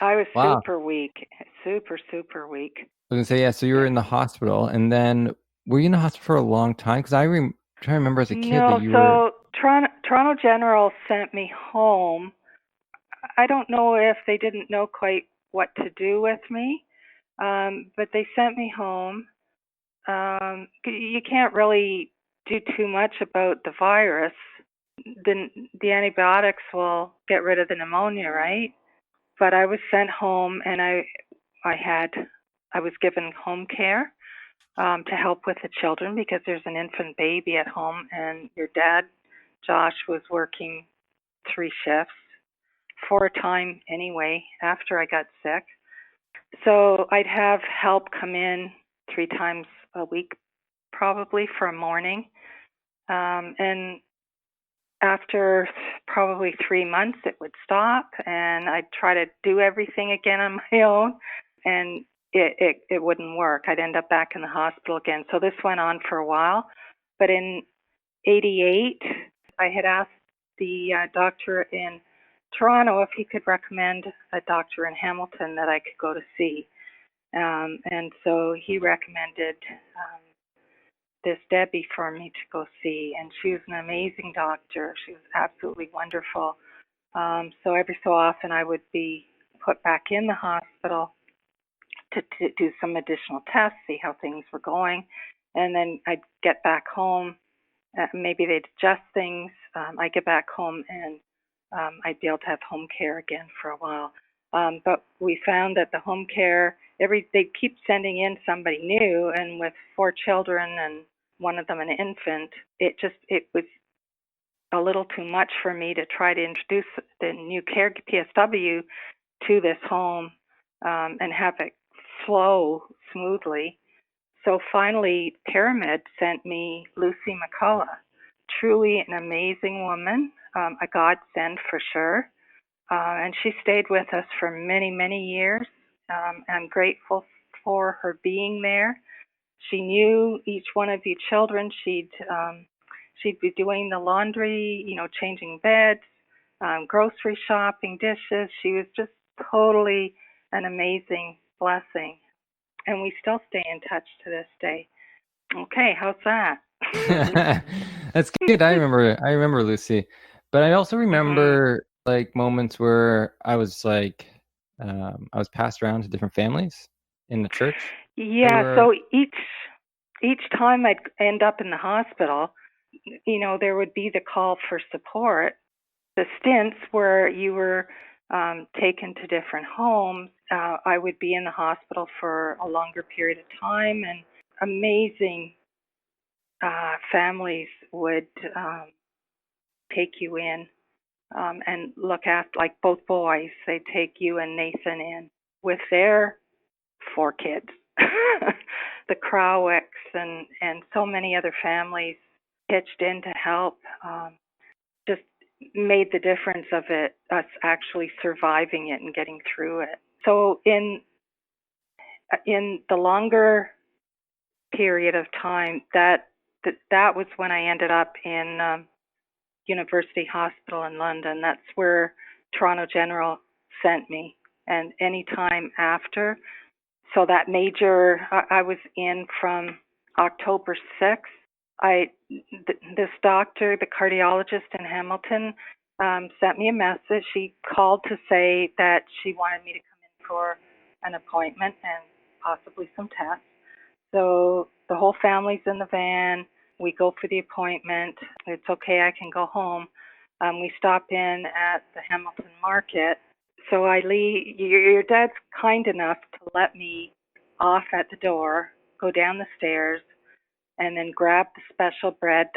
I was super weak, super weak. I was going to say, yeah, so you were in the hospital, and then were you in the hospital for a long time? Because I try to remember as a kid that you were... Toronto General sent me home. I don't know if they didn't know quite what to do with me, but they sent me home. You can't really do too much about the virus. The antibiotics will get rid of the pneumonia, right? But I was sent home, and I was given home care to help with the children, because there's an infant baby at home, and your dad, Josh, was working 3 shifts, 4 time anyway, after I got sick. So I'd have help come in 3 times a week, probably, for a morning. And after probably 3 months, it would stop, and I'd try to do everything again on my own, and it wouldn't work. I'd end up back in the hospital again. So this went on for a while. But in 88, I had asked the doctor in Toronto if he could recommend a doctor in Hamilton that I could go to see. And so he recommended this Debbie for me to go see, and she was an amazing doctor. She was absolutely wonderful. So every so often I would be put back in the hospital to do some additional tests, see how things were going, and then I'd get back home. Maybe they'd adjust things. I'd get back home, and I'd be able to have home care again for a while. But we found that the home care, they keep sending in somebody new, and with 4 children and one of them an infant, it was a little too much for me to try to introduce the new care PSW to this home and have it flow smoothly. So finally, Pyramid sent me Lucy McCullough, truly an amazing woman, a godsend for sure. And she stayed with us for many, many years. I'm grateful for her being there. She knew each one of you children. She'd be doing the laundry, changing beds, grocery shopping, dishes. She was just totally an amazing blessing. And we still stay in touch to this day. Okay, how's that? That's good. I remember Lucy, but I also Mhm. remember like moments where I was like, I was passed around to different families in the church. There Yeah, were, so each time I'd end up in the hospital, there would be the call for support. The stints where you were taken to different homes, I would be in the hospital for a longer period of time, and amazing families would take you in and look after, like both boys, they'd take you and Nathan in with their 4 kids. The Crowicks and so many other families pitched in to help. Just made the difference of it, us actually surviving it and getting through it. So in the longer period of time, that was when I ended up in University Hospital in London. That's where Toronto General sent me, and any time after. So that major, I was in from October 6th. This doctor, the cardiologist in Hamilton, sent me a message. She called to say that she wanted me to come in for an appointment and possibly some tests. So the whole family's in the van. We go for the appointment. It's okay, I can go home. We stop in at the Hamilton Market. So I leave. Your dad's kind enough to let me off at the door, go down the stairs, and then grab the special bread.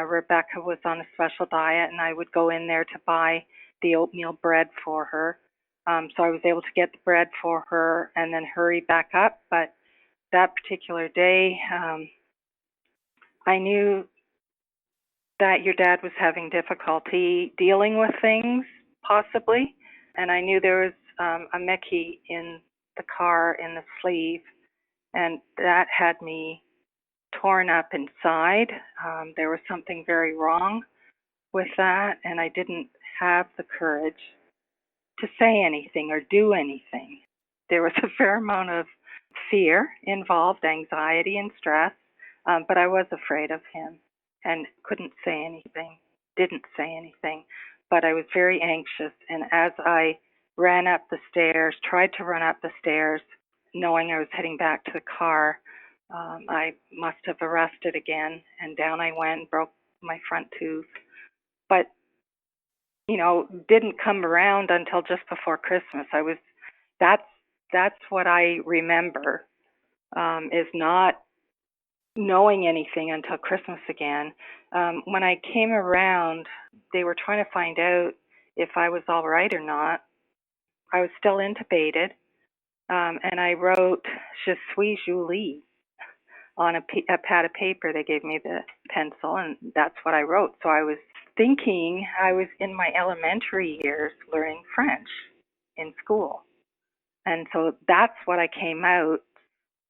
Rebecca was on a special diet, and I would go in there to buy the oatmeal bread for her. So I was able to get the bread for her and then hurry back up. But that particular day, I knew that your dad was having difficulty dealing with things, possibly, and I knew there was a Mickey in the car in the sleeve, and that had me torn up inside. There was something very wrong with that, and I didn't have the courage to say anything or do anything. There was a fair amount of fear involved, anxiety and stress, but I was afraid of him and couldn't say anything, didn't say anything, but I was very anxious. And as I ran up the stairs, tried to run up the stairs, knowing I was heading back to the car, I must have arrested again, and down I went and broke my front tooth. But didn't come around until just before Christmas. That's that's what I remember, is not knowing anything until Christmas again. When I came around, they were trying to find out if I was all right or not. I was still intubated, and I wrote "Je suis Julie" on a pad of paper. They gave me the pencil, and that's what I wrote. So I was thinking I was in my elementary years learning French in school. And so that's what I came out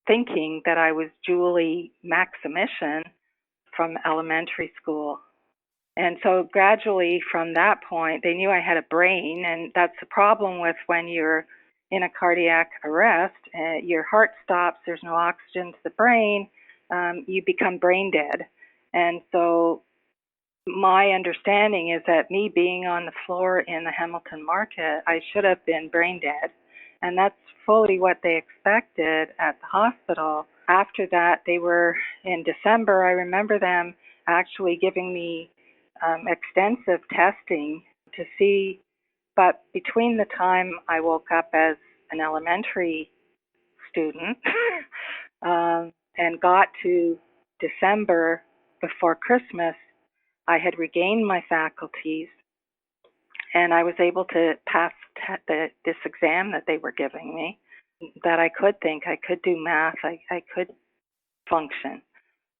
thinking, that I was Julie Maximission from elementary school. And so gradually from that point, they knew I had a brain, and that's the problem with when you're in a cardiac arrest. Your heart stops, there's no oxygen to the brain, you become brain dead. And so my understanding is that me being on the floor in the Hamilton Market, I should have been brain dead. And that's fully what they expected at the hospital. After that, they were in December, I remember them actually giving me extensive testing to see. But between the time I woke up as an elementary student and got to December before Christmas, I had regained my faculties, and I was able to pass this exam that they were giving me. that I could think, I could do math, I could function,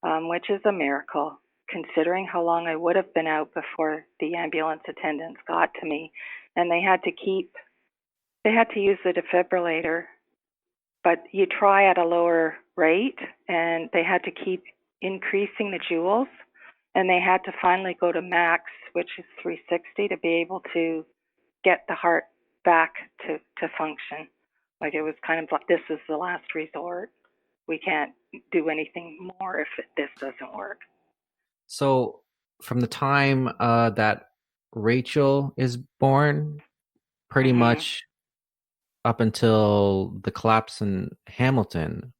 which is a miracle considering how long I would have been out before the ambulance attendants got to me. And they had to use the defibrillator, but you try at a lower rate, and they had to keep increasing the joules, and they had to finally go to max, which is 360, to be able to get the heart back to function. Like, it was kind of like, this is the last resort. We can't do anything more if this doesn't work. So from the time that Rachel is born, pretty much up until the collapse in Hamilton,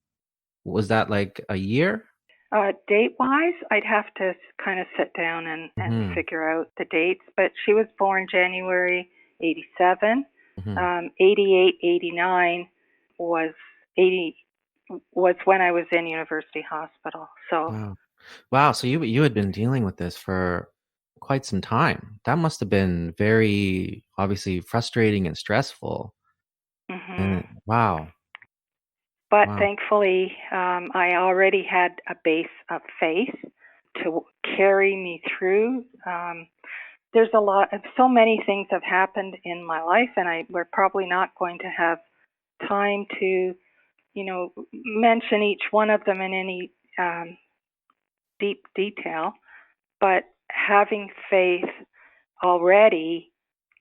was that like a year? Date-wise, I'd have to kind of sit down and figure out the dates, but she was born January 87. 88, 89 was when I was in University Hospital. So wow. So you had been dealing with this for quite some time. That must have been very obviously frustrating and stressful. And wow. But thankfully, I already had a base of faith to carry me through. There's so many things have happened in my life, and we're probably not going to have time to, mention each one of them in any deep detail. But having faith already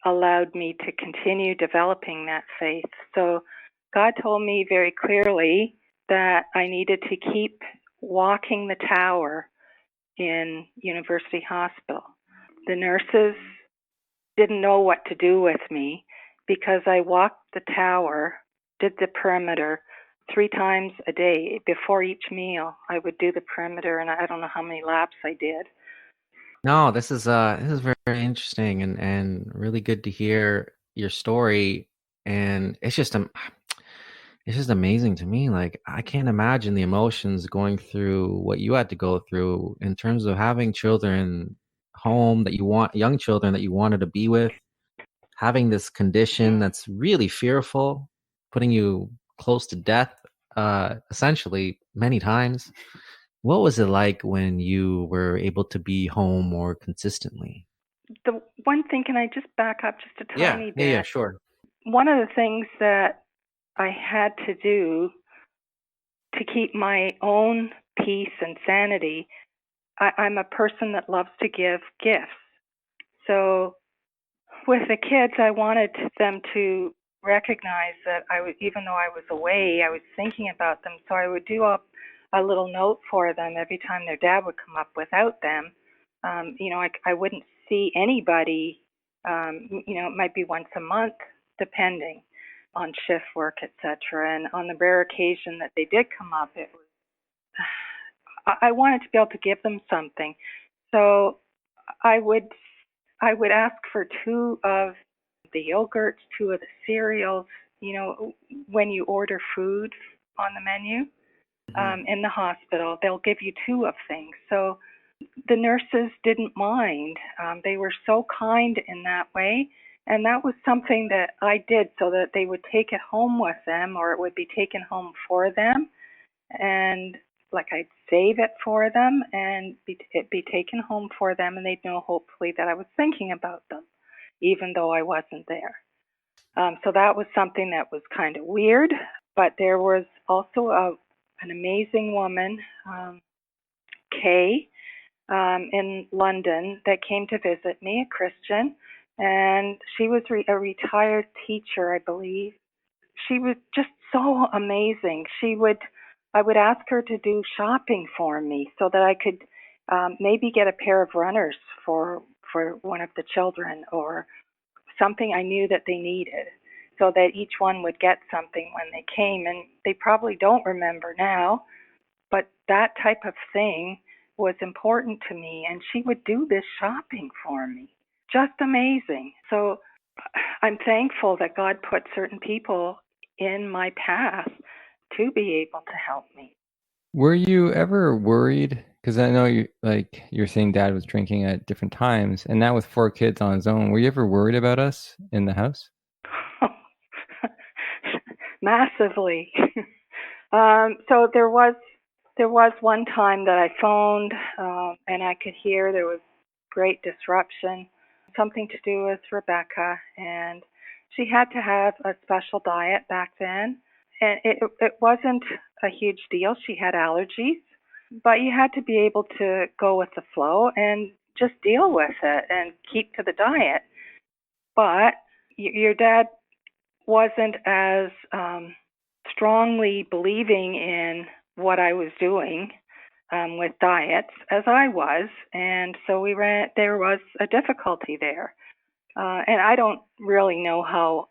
allowed me to continue developing that faith. So God told me very clearly that I needed to keep walking the tower in University Hospital. The nurses didn't know what to do with me because I walked the tower, did the perimeter 3 times a day. Before each meal, I would do the perimeter, and I don't know how many laps I did. No, this is very, very interesting and really good to hear your story. And it's just amazing to me. Like, I can't imagine the emotions going through what you had to go through in terms of having children home that you want, young children that you wanted to be with, having this condition that's really fearful, putting you close to death, essentially many times. What was it like when you were able to be home more consistently? The one thing, can I just back up just a tiny bit? Yeah, sure. One of the things that I had to do to keep my own peace and sanity, I'm a person that loves to give gifts. So with the kids, I wanted them to recognize that even though I was away, I was thinking about them. So I would do a little note for them every time their dad would come up without them. I wouldn't see anybody. It might be once a month, depending on shift work, etc. And on the rare occasion that they did come up, I wanted to be able to give them something. So I would ask for 2 of the yogurts, 2 of the cereals. When you order food on the menu in the hospital, they'll give you 2 of things. So the nurses didn't mind. They were so kind in that way. And that was something that I did so that they would take it home with them, or it would be taken home for them. And like, I'd save it for them and it'd be taken home for them, and they'd know hopefully that I was thinking about them, even though I wasn't there. So that was something that was kind of weird. But there was also an amazing woman, Kay, in London, that came to visit me, a Christian, and she was a retired teacher, I believe. She was just so amazing. I would ask her to do shopping for me so that I could maybe get a pair of runners for one of the children, or something I knew that they needed, so that each one would get something when they came. And they probably don't remember now, but that type of thing was important to me, and she would do this shopping for me. Just amazing. So I'm thankful that God put certain people in my path to be able to help me. Were you ever worried? Because I know you're saying Dad was drinking at different times, and now with 4 kids on his own, were you ever worried about us in the house? massively. So there was one time that I phoned, and I could hear there was great disruption, something to do with Rebecca, and she had to have a special diet back then, and it wasn't a huge deal. She had allergies, but you had to be able to go with the flow and just deal with it and keep to the diet. But your dad wasn't as strongly believing in what I was doing with diets as I was, and so there was a difficulty there. And I don't really know how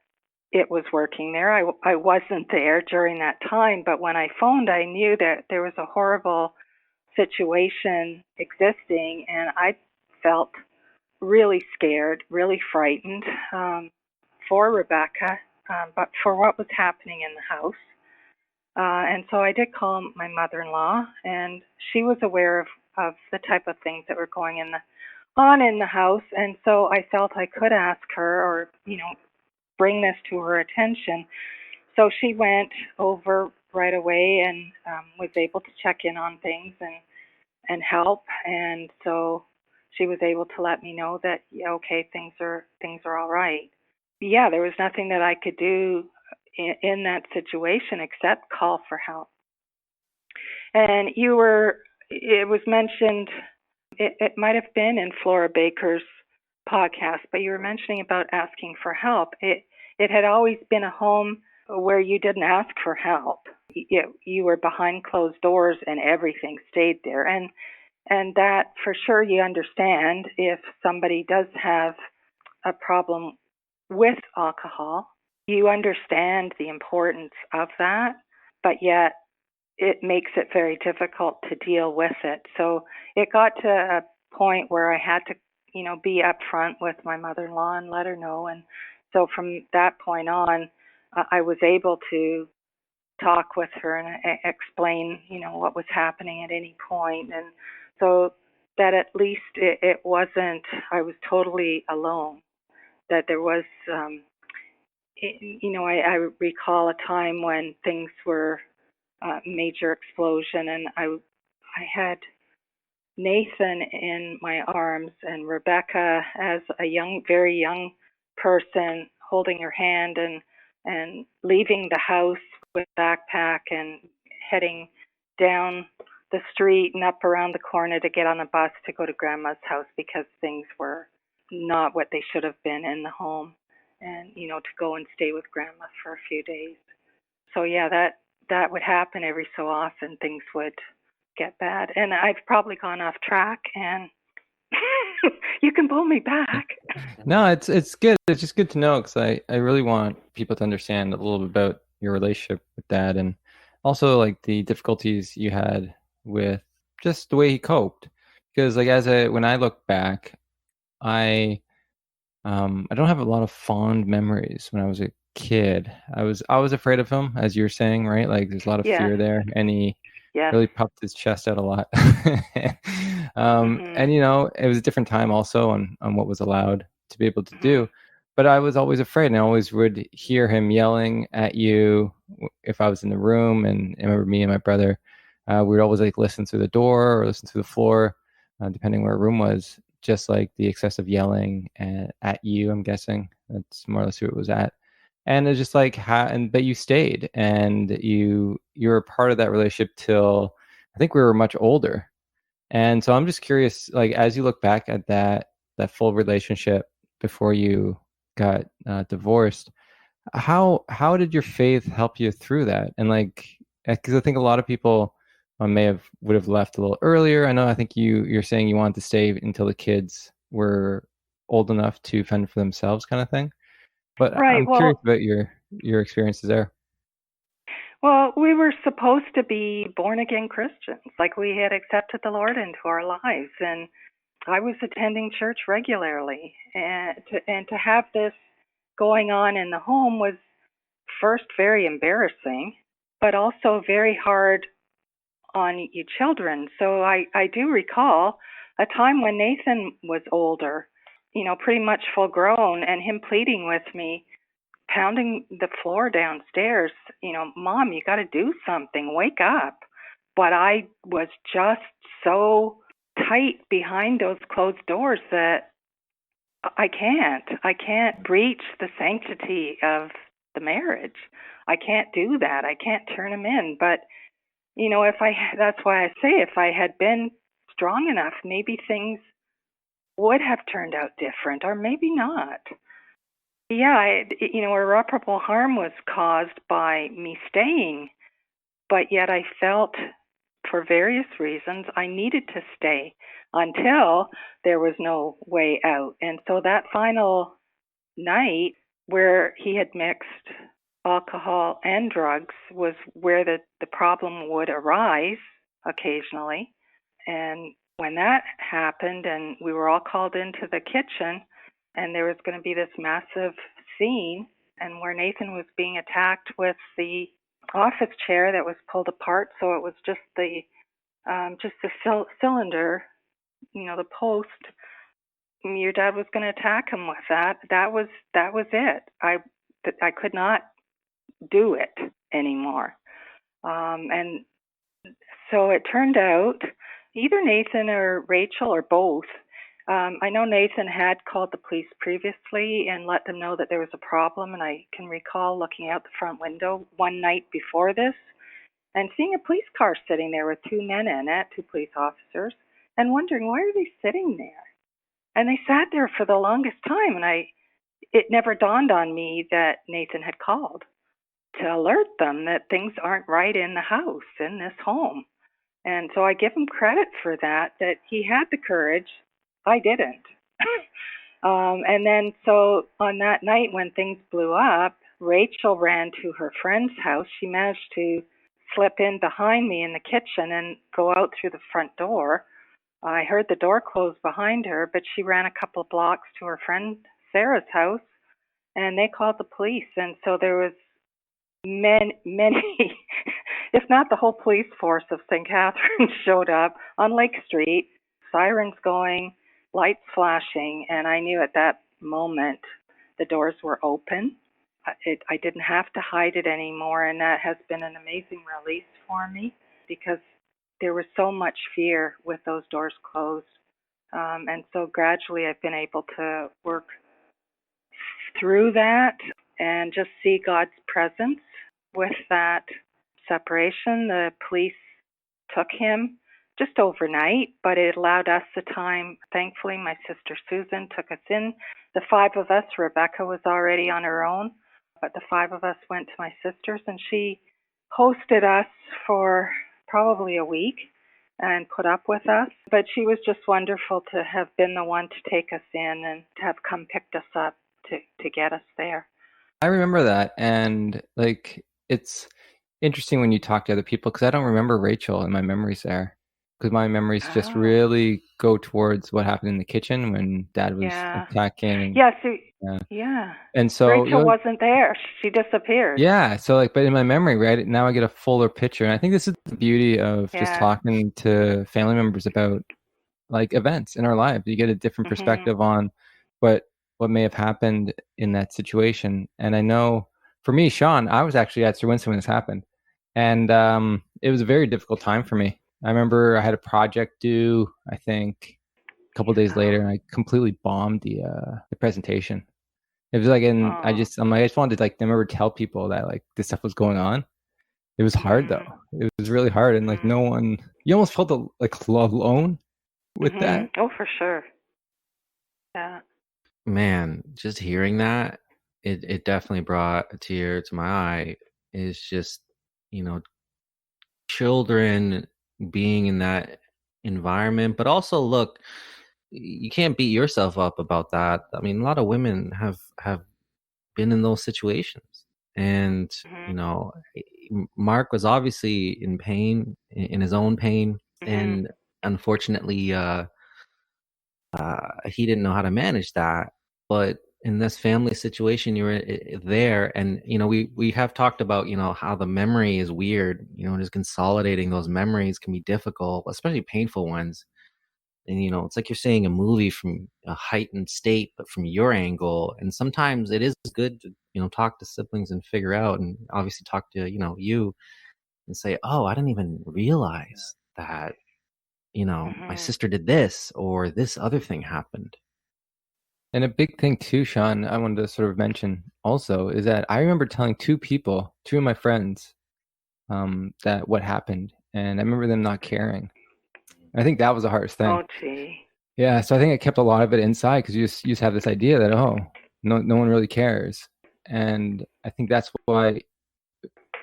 it was working there. I wasn't there during that time, but when I phoned, I knew that there was a horrible situation existing, and I felt really scared, really frightened for Rebecca, but for what was happening in the house. And so I did call my mother-in-law, and she was aware of the type of things that were going on in the house, and so I felt I could ask her or, bring this to her attention. So she went over right away and was able to check in on things and help, and so she was able to let me know that, yeah, okay, things are all right. Yeah, there was nothing that I could do in that situation except call for help. And it was mentioned, it might have been in Flora Baker's podcast, but you were mentioning about asking for help. It had always been a home where you didn't ask for help. You were behind closed doors and everything stayed there. And that for sure you understand if somebody does have a problem with alcohol, you understand the importance of that, but yet it makes it very difficult to deal with it. So it got to a point where I had to, be upfront with my mother-in-law and let her know. And so from that point on, I was able to talk with her and explain, what was happening at any point. And so that at least it wasn't, I was totally alone, that there was, I recall a time when things were major explosion, and I had Nathan in my arms and Rebecca as a very young person holding her hand and leaving the house with a backpack and heading down the street and up around the corner to get on a bus to go to Grandma's house because things were not what they should have been in the home, and to go and stay with Grandma for a few days. So yeah, that would happen every so often. Things would get bad, and I've probably gone off track, and you can pull me back. No, it's good. It's just good to know because I really want people to understand a little bit about your relationship with Dad, and also like the difficulties you had with just the way he coped. Because like when I look back, I don't have a lot of fond memories when I was a kid. I was afraid of him, as you were saying, right? Like there's a lot of fear there, and he really puffed his chest out a lot. And it was a different time also on what was allowed to be able to do. But I was always afraid, and I always would hear him yelling at you if I was in the room. And I remember me and my brother, we would always like listen through the door or listen through the floor, depending where a room was. Just like the excessive yelling at you, I'm guessing that's more or less who it was at. And it's just like but you stayed, and you were a part of that relationship till I think we were much older. And so I'm just curious, like as you look back at that full relationship before you got divorced, how did your faith help you through that? And like, because I think a lot of people would have left a little earlier. I think you're saying you wanted to stay until the kids were old enough to fend for themselves, kind of thing. But right, I'm curious about your experiences there. Well, we were supposed to be born again Christians, like we had accepted the Lord into our lives, and I was attending church regularly, and to have this going on in the home was first very embarrassing, but also very hard on you children. So I do recall a time when Nathan was older, pretty much full grown, and him pleading with me, pounding the floor downstairs, Mom, you got to do something, wake up. But I was just so tight behind those closed doors that I can't breach the sanctity of the marriage. I can't do that. I can't turn him in. But, that's why I say if I had been strong enough, maybe things would have turned out different, or maybe not. Yeah, irreparable harm was caused by me staying, but yet I felt for various reasons I needed to stay until there was no way out. And so that final night where he had mixed alcohol and drugs was where the problem would arise occasionally. And when that happened and we were all called into the kitchen and there was going to be this massive scene and where Nathan was being attacked with the office chair that was pulled apart, so it was just the cylinder, the post. Your dad was going to attack him with that. That was it. I could not do it anymore. And so it turned out either Nathan or Rachel or both. I know Nathan had called the police previously and let them know that there was a problem, and I can recall looking out the front window one night before this and seeing a police car sitting there with two men in it, two police officers, and wondering, why are they sitting there? And they sat there for the longest time, and it never dawned on me that Nathan had called to alert them that things aren't right in the house, in this home. And so I give him credit for that he had the courage. I didn't. And then so on that night when things blew up, Rachel ran to her friend's house. She managed to slip in behind me in the kitchen and go out through the front door. I heard the door close behind her, but she ran a couple of blocks to her friend Sarah's house, and they called the police. And so there was many, if not the whole police force of St. Catharines showed up on Lake Street, sirens going, lights flashing, and I knew at that moment the doors were open. I didn't have to hide it anymore, and that has been an amazing release for me because there was so much fear with those doors closed. And so gradually I've been able to work through that and just see God's presence with that separation. The police took him just overnight, but it allowed us the time. Thankfully, my sister Susan took us in. The five of us, Rebecca was already on her own, but the five of us went to my sister's, and she hosted us for probably a week and put up with us. But she was just wonderful to have been the one to take us in and to have come picked us up to get us there. I remember that, and it's interesting when you talk to other people because I don't remember Rachel in my memories there. Because my memories just really go towards what happened in the kitchen when Dad was attacking. Yeah, yeah. And so Rachel wasn't there. She disappeared. Yeah. So but in my memory, right, now I get a fuller picture. And I think this is the beauty of just talking to family members about events in our lives. You get a different perspective on what may have happened in that situation. And I know for me, Sean, I was actually at Sir Winston when this happened. And it was a very difficult time for me. I remember I had a project due, I think, a couple of days later, and I completely bombed the presentation. It was I just wanted to I remember tell people that this stuff was going on. It was hard though. It was really hard, and no one. You almost felt alone with that. Oh, for sure. Yeah. Man, just hearing that, it definitely brought a tear to my eye. It's just children being in that environment, but also look, you can't beat yourself up about that. I mean, a lot of women have been in those situations, and Mark was obviously in pain, in his own pain, and unfortunately he didn't know how to manage that. But in this family situation, you were there, and we have talked about how the memory is weird. Just consolidating those memories can be difficult, especially painful ones. and it's like you're seeing a movie from a heightened state, but from your angle. And sometimes it is good to talk to siblings and figure out, and obviously talk to you and say, oh, I didn't even realize that my Mhm. sister did this or this other thing happened. And a big thing too, Sean, I wanted to sort of mention also is that I remember telling two of my friends, that what happened, and I remember them not caring. I think that was the hardest thing. Oh, gee. Yeah, so I think I kept a lot of it inside because you just have this idea that, oh, no one really cares, and I think that's why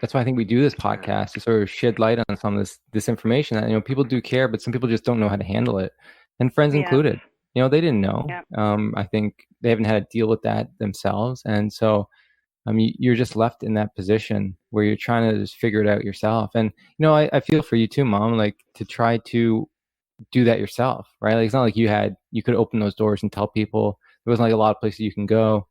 I think we do this podcast, to sort of shed light on some of this information that people do care, but some people just don't know how to handle it, and friends Yes. included. They didn't know. Yeah. I think they haven't had to deal with that themselves, and so you're just left in that position where you're trying to just figure it out yourself. And I feel for you too, Mom, like to try to do that yourself, right? Like it's not like you could open those doors and tell people. There wasn't like a lot of places you can go.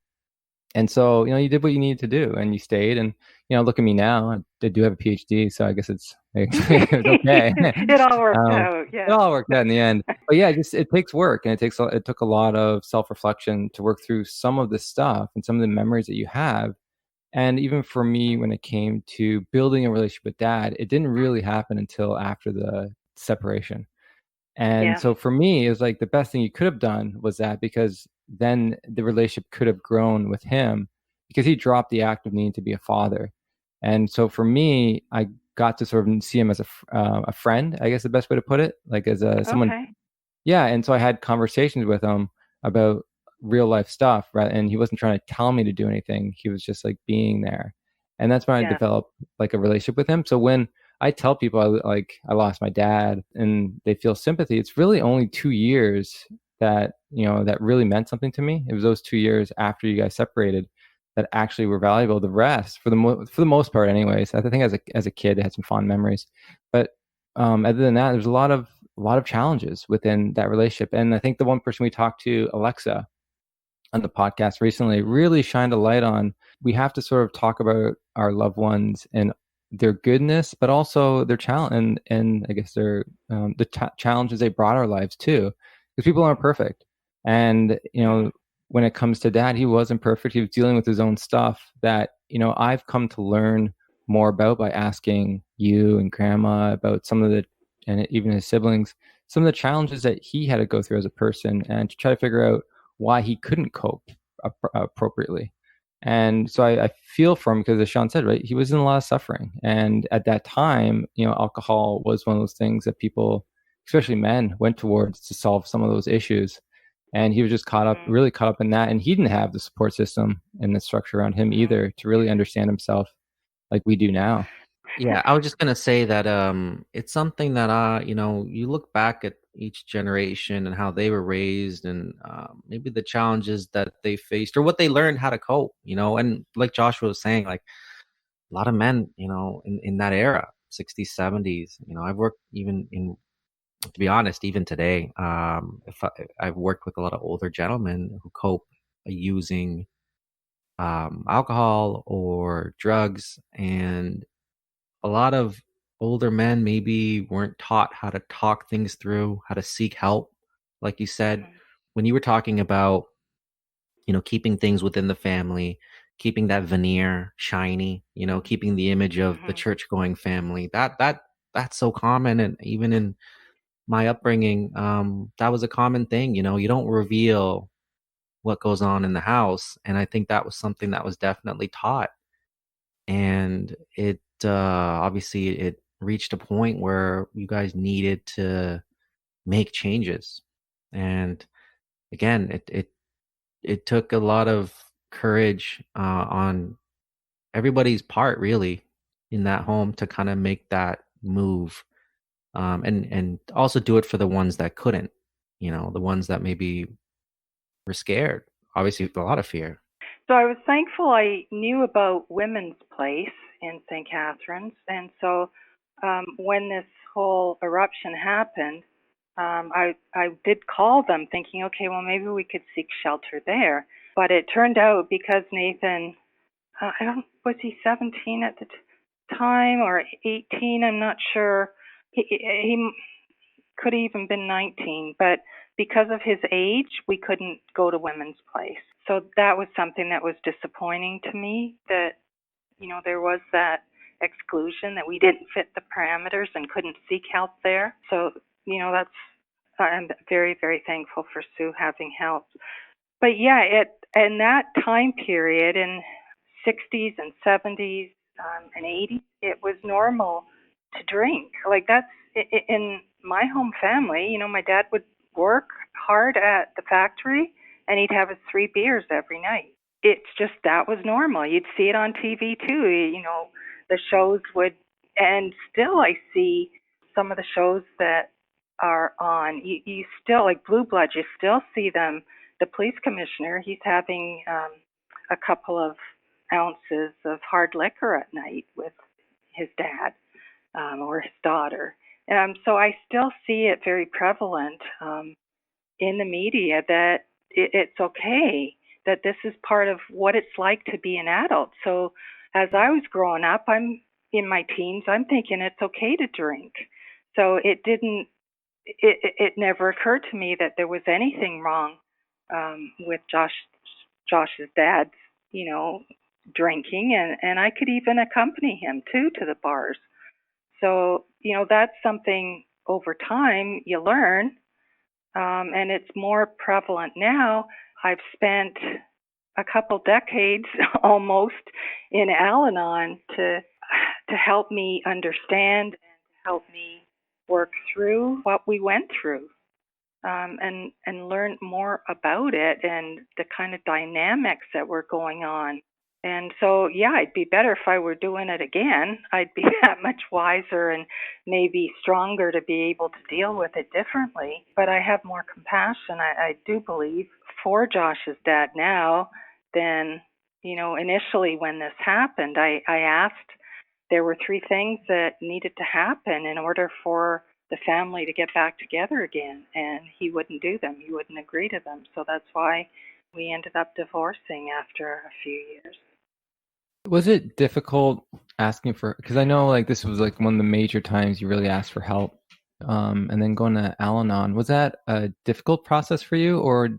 And so, you did what you needed to do and you stayed. And, look at me now. I do have a PhD, so I guess it's okay. It all worked out. It Yes. all worked out in the end. But yeah, it takes work, and it took a lot of self-reflection to work through some of this stuff and some of the memories that you have. And even for me, when it came to building a relationship with Dad, it didn't really happen until after the separation. And Yes. so for me, it was like the best thing you could have done was that, because then the relationship could have grown with him, because he dropped the act of needing to be a father. And so for me, I got to sort of see him as a friend, I guess the best way to put it, like as someone. Okay. Yeah, and so I had conversations with him about real life stuff, right? And he wasn't trying to tell me to do anything. He was just like being there. And that's when I Yes. developed like a relationship with him. So when I tell people I lost my dad and they feel sympathy, it's really only 2 years that really meant something to me. It was those 2 years after you guys separated that actually were valuable. The rest, for the most part anyways, I think as a kid I had some fond memories. But other than that, there's a lot of challenges within that relationship. And I think the one person we talked to, Alexa, on the podcast recently, really shined a light on, we have to sort of talk about our loved ones and their goodness, but also their challenge, and I guess their challenges they brought our lives too, because people aren't perfect. And Mhm. when it comes to Dad, he wasn't perfect. He was dealing with his own stuff that I've come to learn more about by asking you and Grandma about some of the, and even his siblings, some of the challenges that he had to go through as a person, and to try to figure out why he couldn't cope appropriately. And so I feel for him, because as Sean said, right, he was in a lot of suffering. And at that time, alcohol was one of those things that people, especially men, went towards to solve some of those issues. And he was just Mhm. really caught up in that. And he didn't have the support system and the structure around him Mhm. either to really understand himself like we do now. Yeah, I was just gonna say that it's something that you look back at each generation and how they were raised, and maybe the challenges that they faced or what they learned how to cope, and like Joshua was saying, like a lot of men, in that era, 60s, 70s, I've worked even in, to be honest, even today, if I've worked with a lot of older gentlemen who cope using alcohol or drugs, and a lot of older men maybe weren't taught how to talk things through, how to seek help. Like you said, Mhm. when you were talking about, keeping things within the family, keeping that veneer shiny, keeping the image of the Mhm. church going family, that's so common. And even in my upbringing, that was a common thing. You don't reveal what goes on in the house. And I think that was something that was definitely taught. And it obviously it reached a point where you guys needed to make changes. And again, it took a lot of courage on everybody's part, really, in that home to kind of make that move, and also do it for the ones that couldn't, the ones that maybe were scared, obviously with a lot of fear. So I was thankful I knew about Women's Place in St. Catharines, and so when this whole eruption happened, I did call them, thinking, okay, well maybe we could seek shelter there. But it turned out, because Nathan, I don't, was he 17 at the time or 18? I'm not sure. He could have even been 19, but because of his age, we couldn't go to women's place. So that was something that was disappointing to me, that, there was that exclusion, that we didn't fit the parameters and couldn't seek help there. So, I'm very, very thankful for Sue having help. But yeah, in that time period in 60s and 70s and 80s, it was normal to drink. Like that's in my home family. My dad would work hard at the factory, and he'd have his 3 beers every night. It's just that was normal. You'd see it on TV too. The shows would, and still I see some of the shows that are on. You still, like Blue Blood, you still see them. The police commissioner, he's having a couple of ounces of hard liquor at night with his dad or his daughter. So I still see it very prevalent in the media that it's okay, that this is part of what it's like to be an adult. So as I was growing up, I'm in my teens, I'm thinking it's okay to drink. So it never occurred to me that there was anything wrong with Josh's dad's, drinking, and I could even accompany him too to the bars. So, that's something over time you learn, and it's more prevalent now. I've spent a couple decades almost in Al-Anon to help me understand and to help me work through what we went through, and learn more about it and the kind of dynamics that were going on. And so, yeah, it'd be better if I were doing it again. I'd be that much wiser and maybe stronger to be able to deal with it differently. But I have more compassion, I do believe, for Josh's dad now than, initially when this happened. I asked, there were 3 things that needed to happen in order for the family to get back together again, and he wouldn't do them. He wouldn't agree to them. So that's why we ended up divorcing after a few years. Was it difficult asking for, because I know like this was like one of the major times you really asked for help, and then going to Al-Anon, was that a difficult process for you, or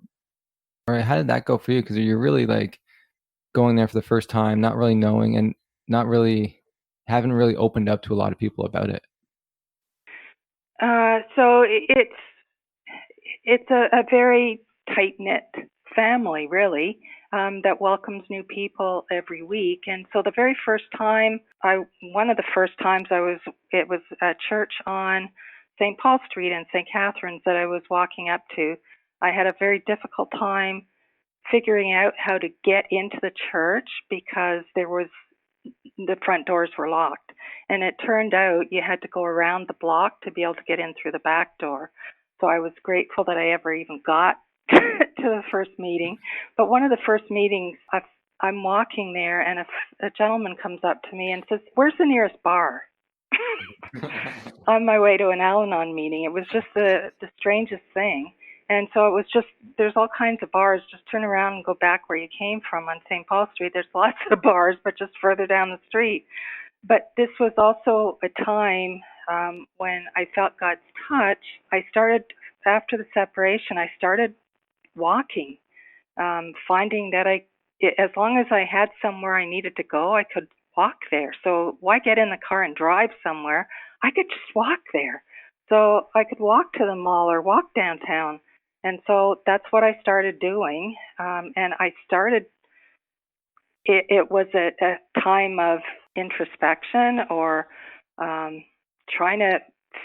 how did that go for you? Because you're really like going there for the first time, not really knowing, and haven't really opened up to a lot of people about it. So it's a very tight-knit family, really, that welcomes new people every week. And so the very first time, one of the first times it was a church on St. Paul Street in St. Catharines that I was walking up to. I had a very difficult time figuring out how to get into the church because the front doors were locked. And it turned out you had to go around the block to be able to get in through the back door. So I was grateful that I ever even got to the first meeting. But one of the first meetings, I'm walking there, and a gentleman comes up to me and says, "Where's the nearest bar?" On my way to an Al-Anon meeting. It was just the strangest thing. And so it was just, there's all kinds of bars. Just turn around and go back where you came from on St. Paul Street. There's lots of bars, but just further down the street. But this was also a time when I felt God's touch. After the separation, I started walking, finding that as long as I had somewhere I needed to go, I could walk there. So why get in the car and drive somewhere? I could just walk there. So I could walk to the mall or walk downtown. And so that's what I started doing. And it was a time of introspection or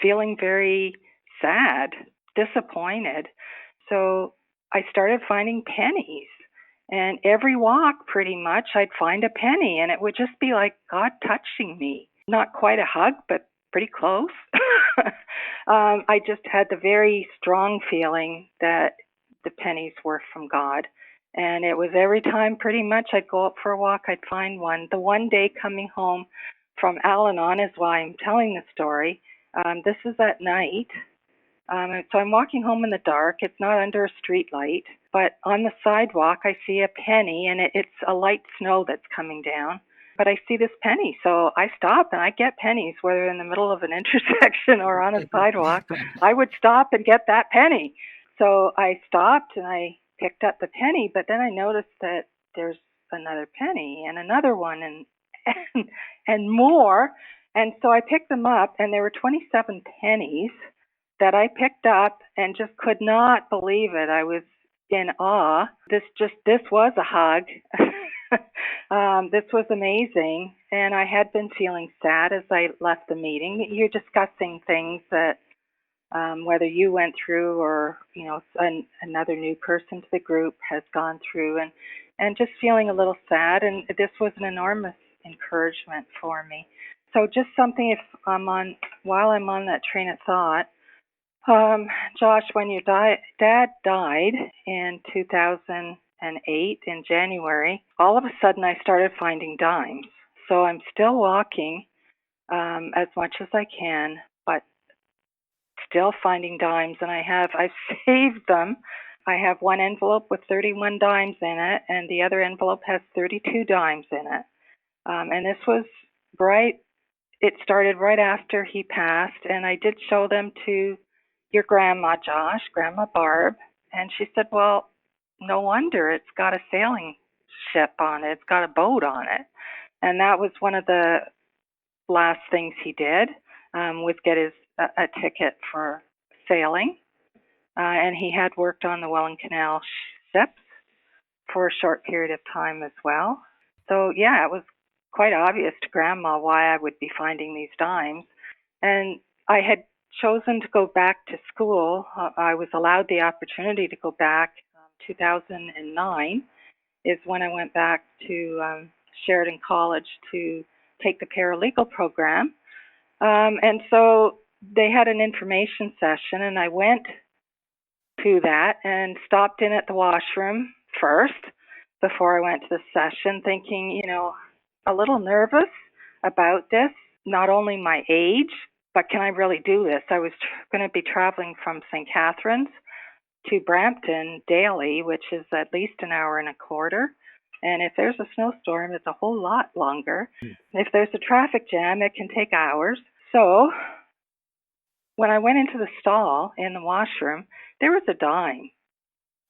feeling very sad, disappointed. So I started finding pennies. And every walk, pretty much, I'd find a penny, and it would just be like God touching me. Not quite a hug, but pretty close. I just had the very strong feeling that the pennies were from God. And it was every time pretty much I'd go up for a walk, I'd find one. The one day coming home from Al-Anon is why I'm telling the story. This is at night. So I'm walking home in the dark. It's not under a street light, but on the sidewalk I see a penny, and it's a light snow that's coming down. but I see this penny. So I stop and I get pennies, whether in the middle of an intersection or on a sidewalk. I would stop and get that penny. So I stopped and I picked up the penny, but then I noticed that there's another penny and another one and more. And so I picked them up, and there were 27 pennies that I picked up and just could not believe it. I was in awe. This was a hug. This was amazing, and I had been feeling sad as I left the meeting. You're discussing things that whether you went through or another new person to the group has gone through, and just feeling a little sad. And this was an enormous encouragement for me. So just something, if while I'm on that train of thought, Josh, when your dad died in 2008 in January, all of a sudden I started finding dimes. So I'm still walking as much as I can, but still finding dimes, and I've saved them. I have one envelope with 31 dimes in it, and the other envelope has 32 dimes in it. And this was it started right after he passed, and I did show them to your grandma, Josh, Grandma Barb, and she said, well, no wonder, it's got a sailing ship on it. It's got a boat on it. And that was one of the last things he did, was get a ticket for sailing. And he had worked on the Welland Canal ships for a short period of time as well. So, yeah, it was quite obvious to Grandma why I would be finding these dimes. And I had chosen to go back to school. I was allowed the opportunity to go back. 2009 is when I went back to Sheridan College to take the paralegal program. And so they had an information session, and I went to that and stopped in at the washroom first before I went to the session, thinking, a little nervous about this, not only my age, but can I really do this? I was going to be traveling from St. Catharines to Brampton daily, which is at least an hour and a quarter. And if there's a snowstorm, it's a whole lot longer. If there's a traffic jam, it can take hours. So when I went into the stall in the washroom, there was a dime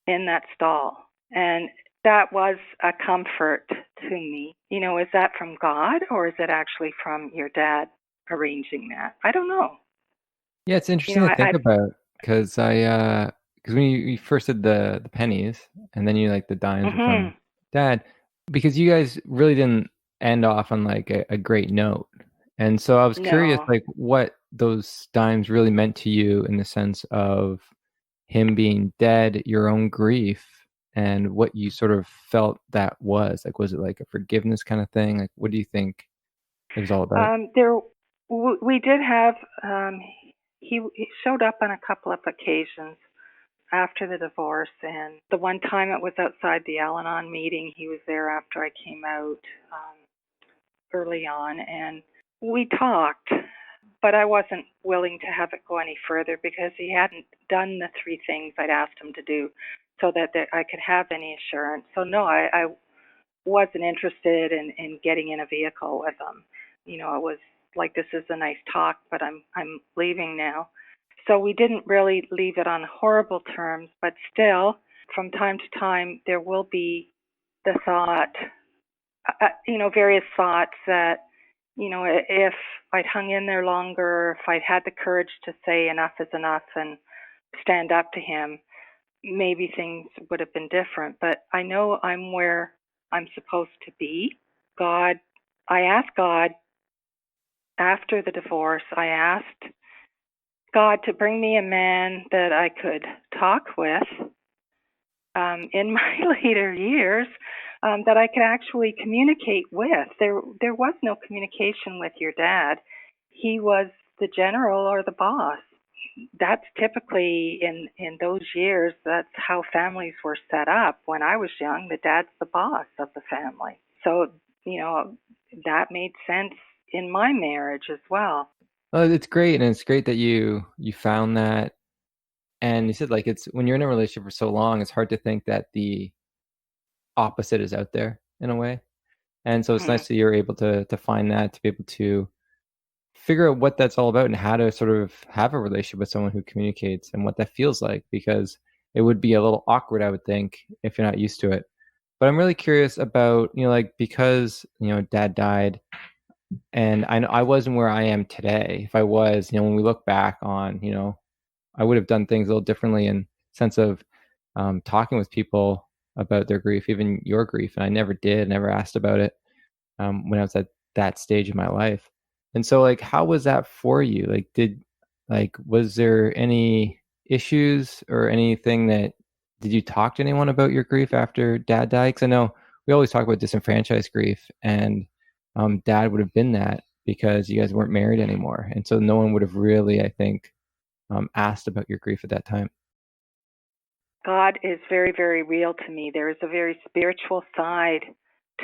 in that stall. And that was a comfort to me. Is that from God, or is it actually from your dad arranging that? I don't know. Yeah, it's interesting to think about, because because when you first did the pennies, and then you like the dimes were from Dad, because you guys really didn't end off on like a great note. And so I was curious, like, what those dimes really meant to you in the sense of him being dead, your own grief, and what you sort of felt that was. Like, was it like a forgiveness kind of thing? Like, what do you think it was all about? We did have, he showed up on a couple of occasions after the divorce, and the one time it was outside the Al-Anon meeting. He was there after I came out early on, and we talked, but I wasn't willing to have it go any further because he hadn't done the three things I'd asked him to do so that I could have any assurance. So no, I wasn't interested in getting in a vehicle with him. It was like, this is a nice talk, but I'm leaving now. So we didn't really leave it on horrible terms, but still, from time to time, there will be the thought, various thoughts that, if I'd hung in there longer, if I'd had the courage to say enough is enough and stand up to him, maybe things would have been different. But I know I'm where I'm supposed to be. I asked God after the divorce, I asked God to bring me a man that I could talk with in my later years, that I could actually communicate with. There was no communication with your dad. He was the general or the boss. That's typically in those years, that's how families were set up. When I was young, the dad's the boss of the family. So, that made sense in my marriage as well. Oh, it's great, and it's great that you found that. And you said, like, it's when you're in a relationship for so long, it's hard to think that the opposite is out there in a way. And so it's nice that you're able to find that, to be able to figure out what that's all about and how to sort of have a relationship with someone who communicates and what that feels like, because it would be a little awkward, I would think, if you're not used to it. But I'm really curious about, like, because, Dad died, and I know I wasn't where I am today. If I was, when we look back on, I would have done things a little differently in sense of talking with people about their grief, even your grief. And I never did, never asked about it when I was at that stage of my life. And so, like, how was that for you? Was there any issues or anything did you talk to anyone about your grief after Dad died? Because I know we always talk about disenfranchised grief, and Dad would have been that because you guys weren't married anymore. And so no one would have really, I think, asked about your grief at that time. God is very, very real to me. There is a very spiritual side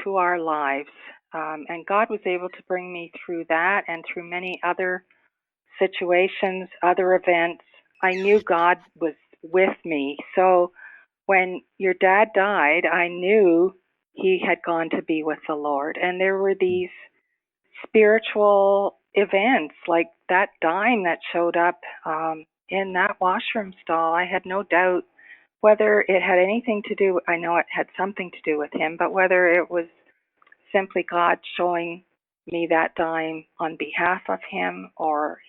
to our lives. And God was able to bring me through that and through many other situations, other events. I knew God was with me. So when your dad died, I knew he had gone to be with the Lord. And there were these spiritual events like that dime that showed up in that washroom stall. I had no doubt whether it had anything to do, I know it had something to do with him, but whether it was simply God showing me that dime on behalf of him or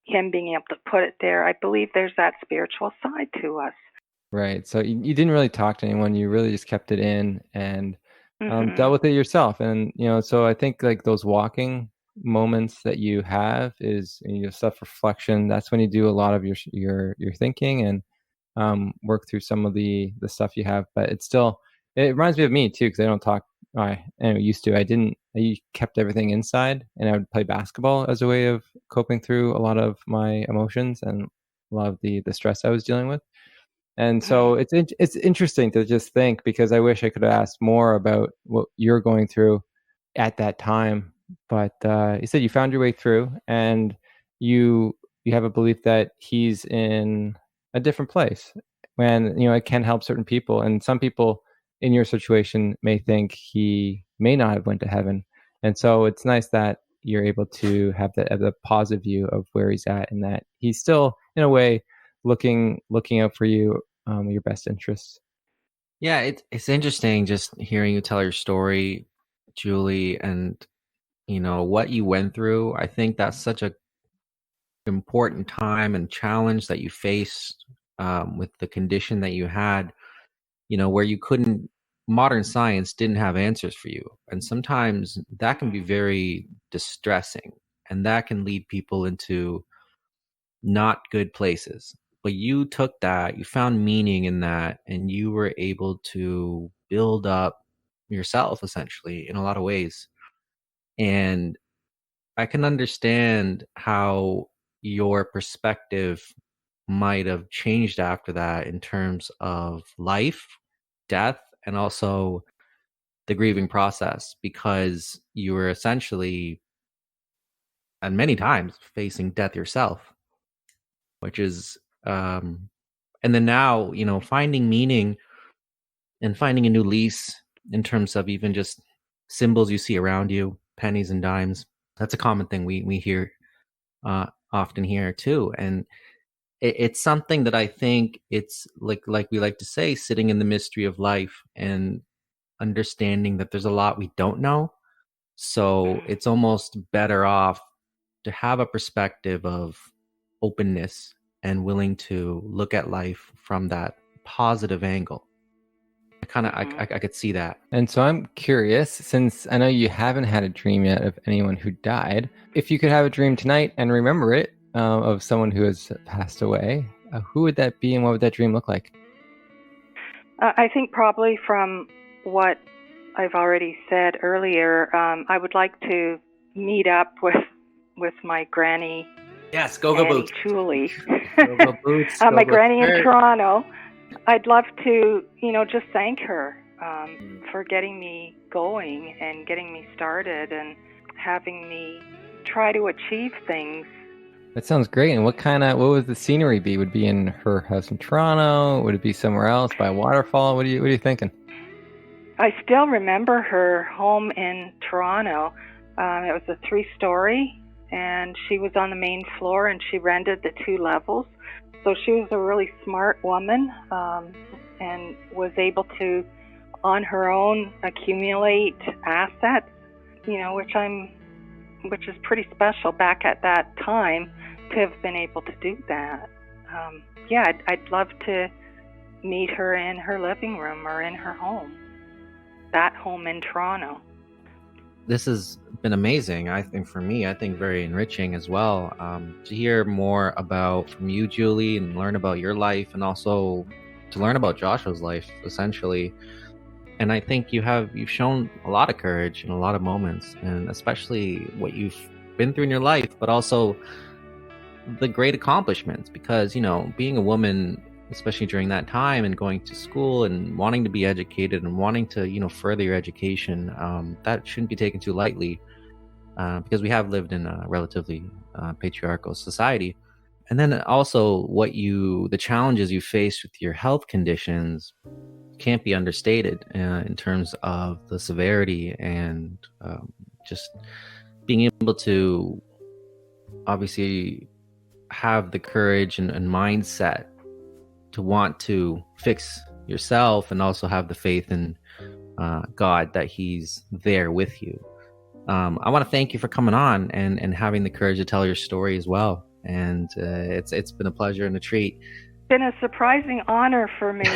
him being able to put it there, I believe there's that spiritual side to us. Right. So you didn't really talk to anyone. You really just kept it in and dealt with it yourself. And, so I think like those walking moments that you have is self-reflection. That's when you do a lot of your thinking and work through some of the stuff you have. But it reminds me of me too, because I don't talk. I used to. I kept everything inside, and I would play basketball as a way of coping through a lot of my emotions and a lot of the stress I was dealing with. And so it's interesting to just think, because I wish I could have asked more about what you're going through at that time. But you said you found your way through, and you have a belief that he's in a different place. When it can help certain people, and some people in your situation may think he may not have went to heaven. And so it's nice that you're able to have the positive view of where he's at, and that he's still in a way looking out for you, your best interests. Yeah, it's interesting just hearing you tell your story, Julie, and what you went through. I think that's such a important time and challenge that you faced with the condition that you had, where you couldn't, modern science didn't have answers for you. And sometimes that can be very distressing, and that can lead people into not good places. But you took that, you found meaning in that, and you were able to build up yourself essentially in a lot of ways. And I can understand how your perspective might have changed after that in terms of life, death, and also the grieving process, because you were essentially, and many times, facing death yourself, which is, and then now, finding meaning and finding a new lease in terms of even just symbols you see around you, pennies and dimes. That's a common thing we hear often here too. And it's something that I think it's like we like to say, sitting in the mystery of life and understanding that there's a lot we don't know. So it's almost better off to have a perspective of openness and willing to look at life from that positive angle. I could see that. And so I'm curious, since I know you haven't had a dream yet of anyone who died, if you could have a dream tonight and remember it of someone who has passed away, who would that be, and what would that dream look like? I think probably from what I've already said earlier, I would like to meet up with my granny. Yes, go Boots. Julie. Go Boots. My granny in Toronto. I'd love to, just thank her for getting me going and getting me started and having me try to achieve things. That sounds great. And what would the scenery be? Would it be in her house in Toronto? Would it be somewhere else by a waterfall? What are you thinking? I still remember her home in Toronto. It was a 3-story, and she was on the main floor, and she rented the 2 levels. So she was a really smart woman, and was able to, on her own, accumulate assets, which is pretty special back at that time to have been able to do that. I'd love to meet her in her living room or in her home, that home in Toronto. This has been amazing. I think for me, very enriching as well, to hear more from you, Julie, and learn about your life, and also to learn about Joshua's life, essentially. And I think you've shown a lot of courage in a lot of moments, and especially what you've been through in your life, but also the great accomplishments, because, being a woman, especially during that time, and going to school and wanting to be educated and wanting to, further your education, that shouldn't be taken too lightly, because we have lived in a relatively patriarchal society. And then also the challenges you faced with your health conditions can't be understated, in terms of the severity, and just being able to obviously have the courage and mindset to want to fix yourself, and also have the faith in God that He's there with you. I want to thank you for coming on and having the courage to tell your story as well. And it's been a pleasure and a treat. It's been a surprising honor for me.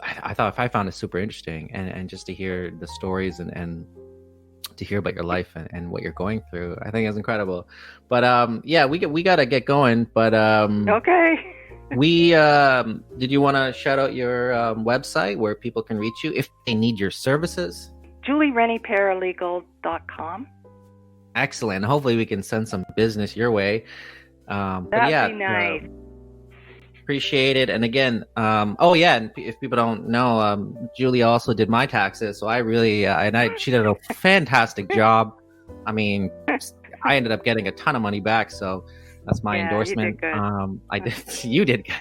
I found it super interesting, and just to hear the stories and to hear about your life and what you're going through, I think is incredible. But we gotta get going. But okay. Did you want to shout out your website where people can reach you if they need your services? JulieRennieParalegal.com. Excellent. Hopefully we can send some business your way. That'd be nice. Appreciate it. And again, and if people don't know, Julie also did my taxes, so she did a fantastic job. I mean, I ended up getting a ton of money back, so that's my endorsement. You did good. I did. You did good.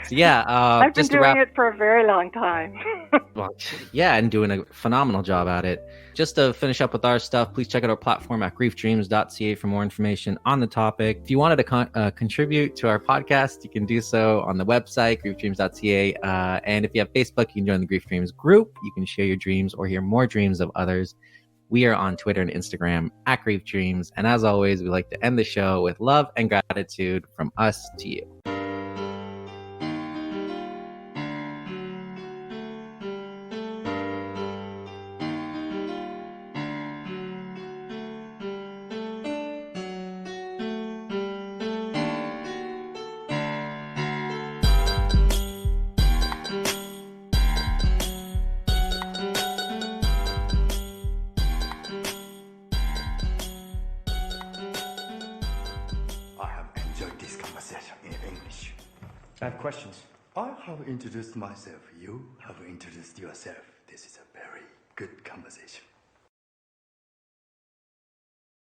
So I've been doing it for a very long time. And doing a phenomenal job at it. Just to finish up with our stuff, please check out our platform at griefdreams.ca for more information on the topic. If you wanted to contribute to our podcast, you can do so on the website, griefdreams.ca. And if you have Facebook, you can join the Grief Dreams group. You can share your dreams or hear more dreams of others. We are on Twitter and Instagram at Grief Dreams. And as always, we like to end the show with love and gratitude from us to you. I have questions. I have introduced myself. You have introduced yourself. This is a very good conversation.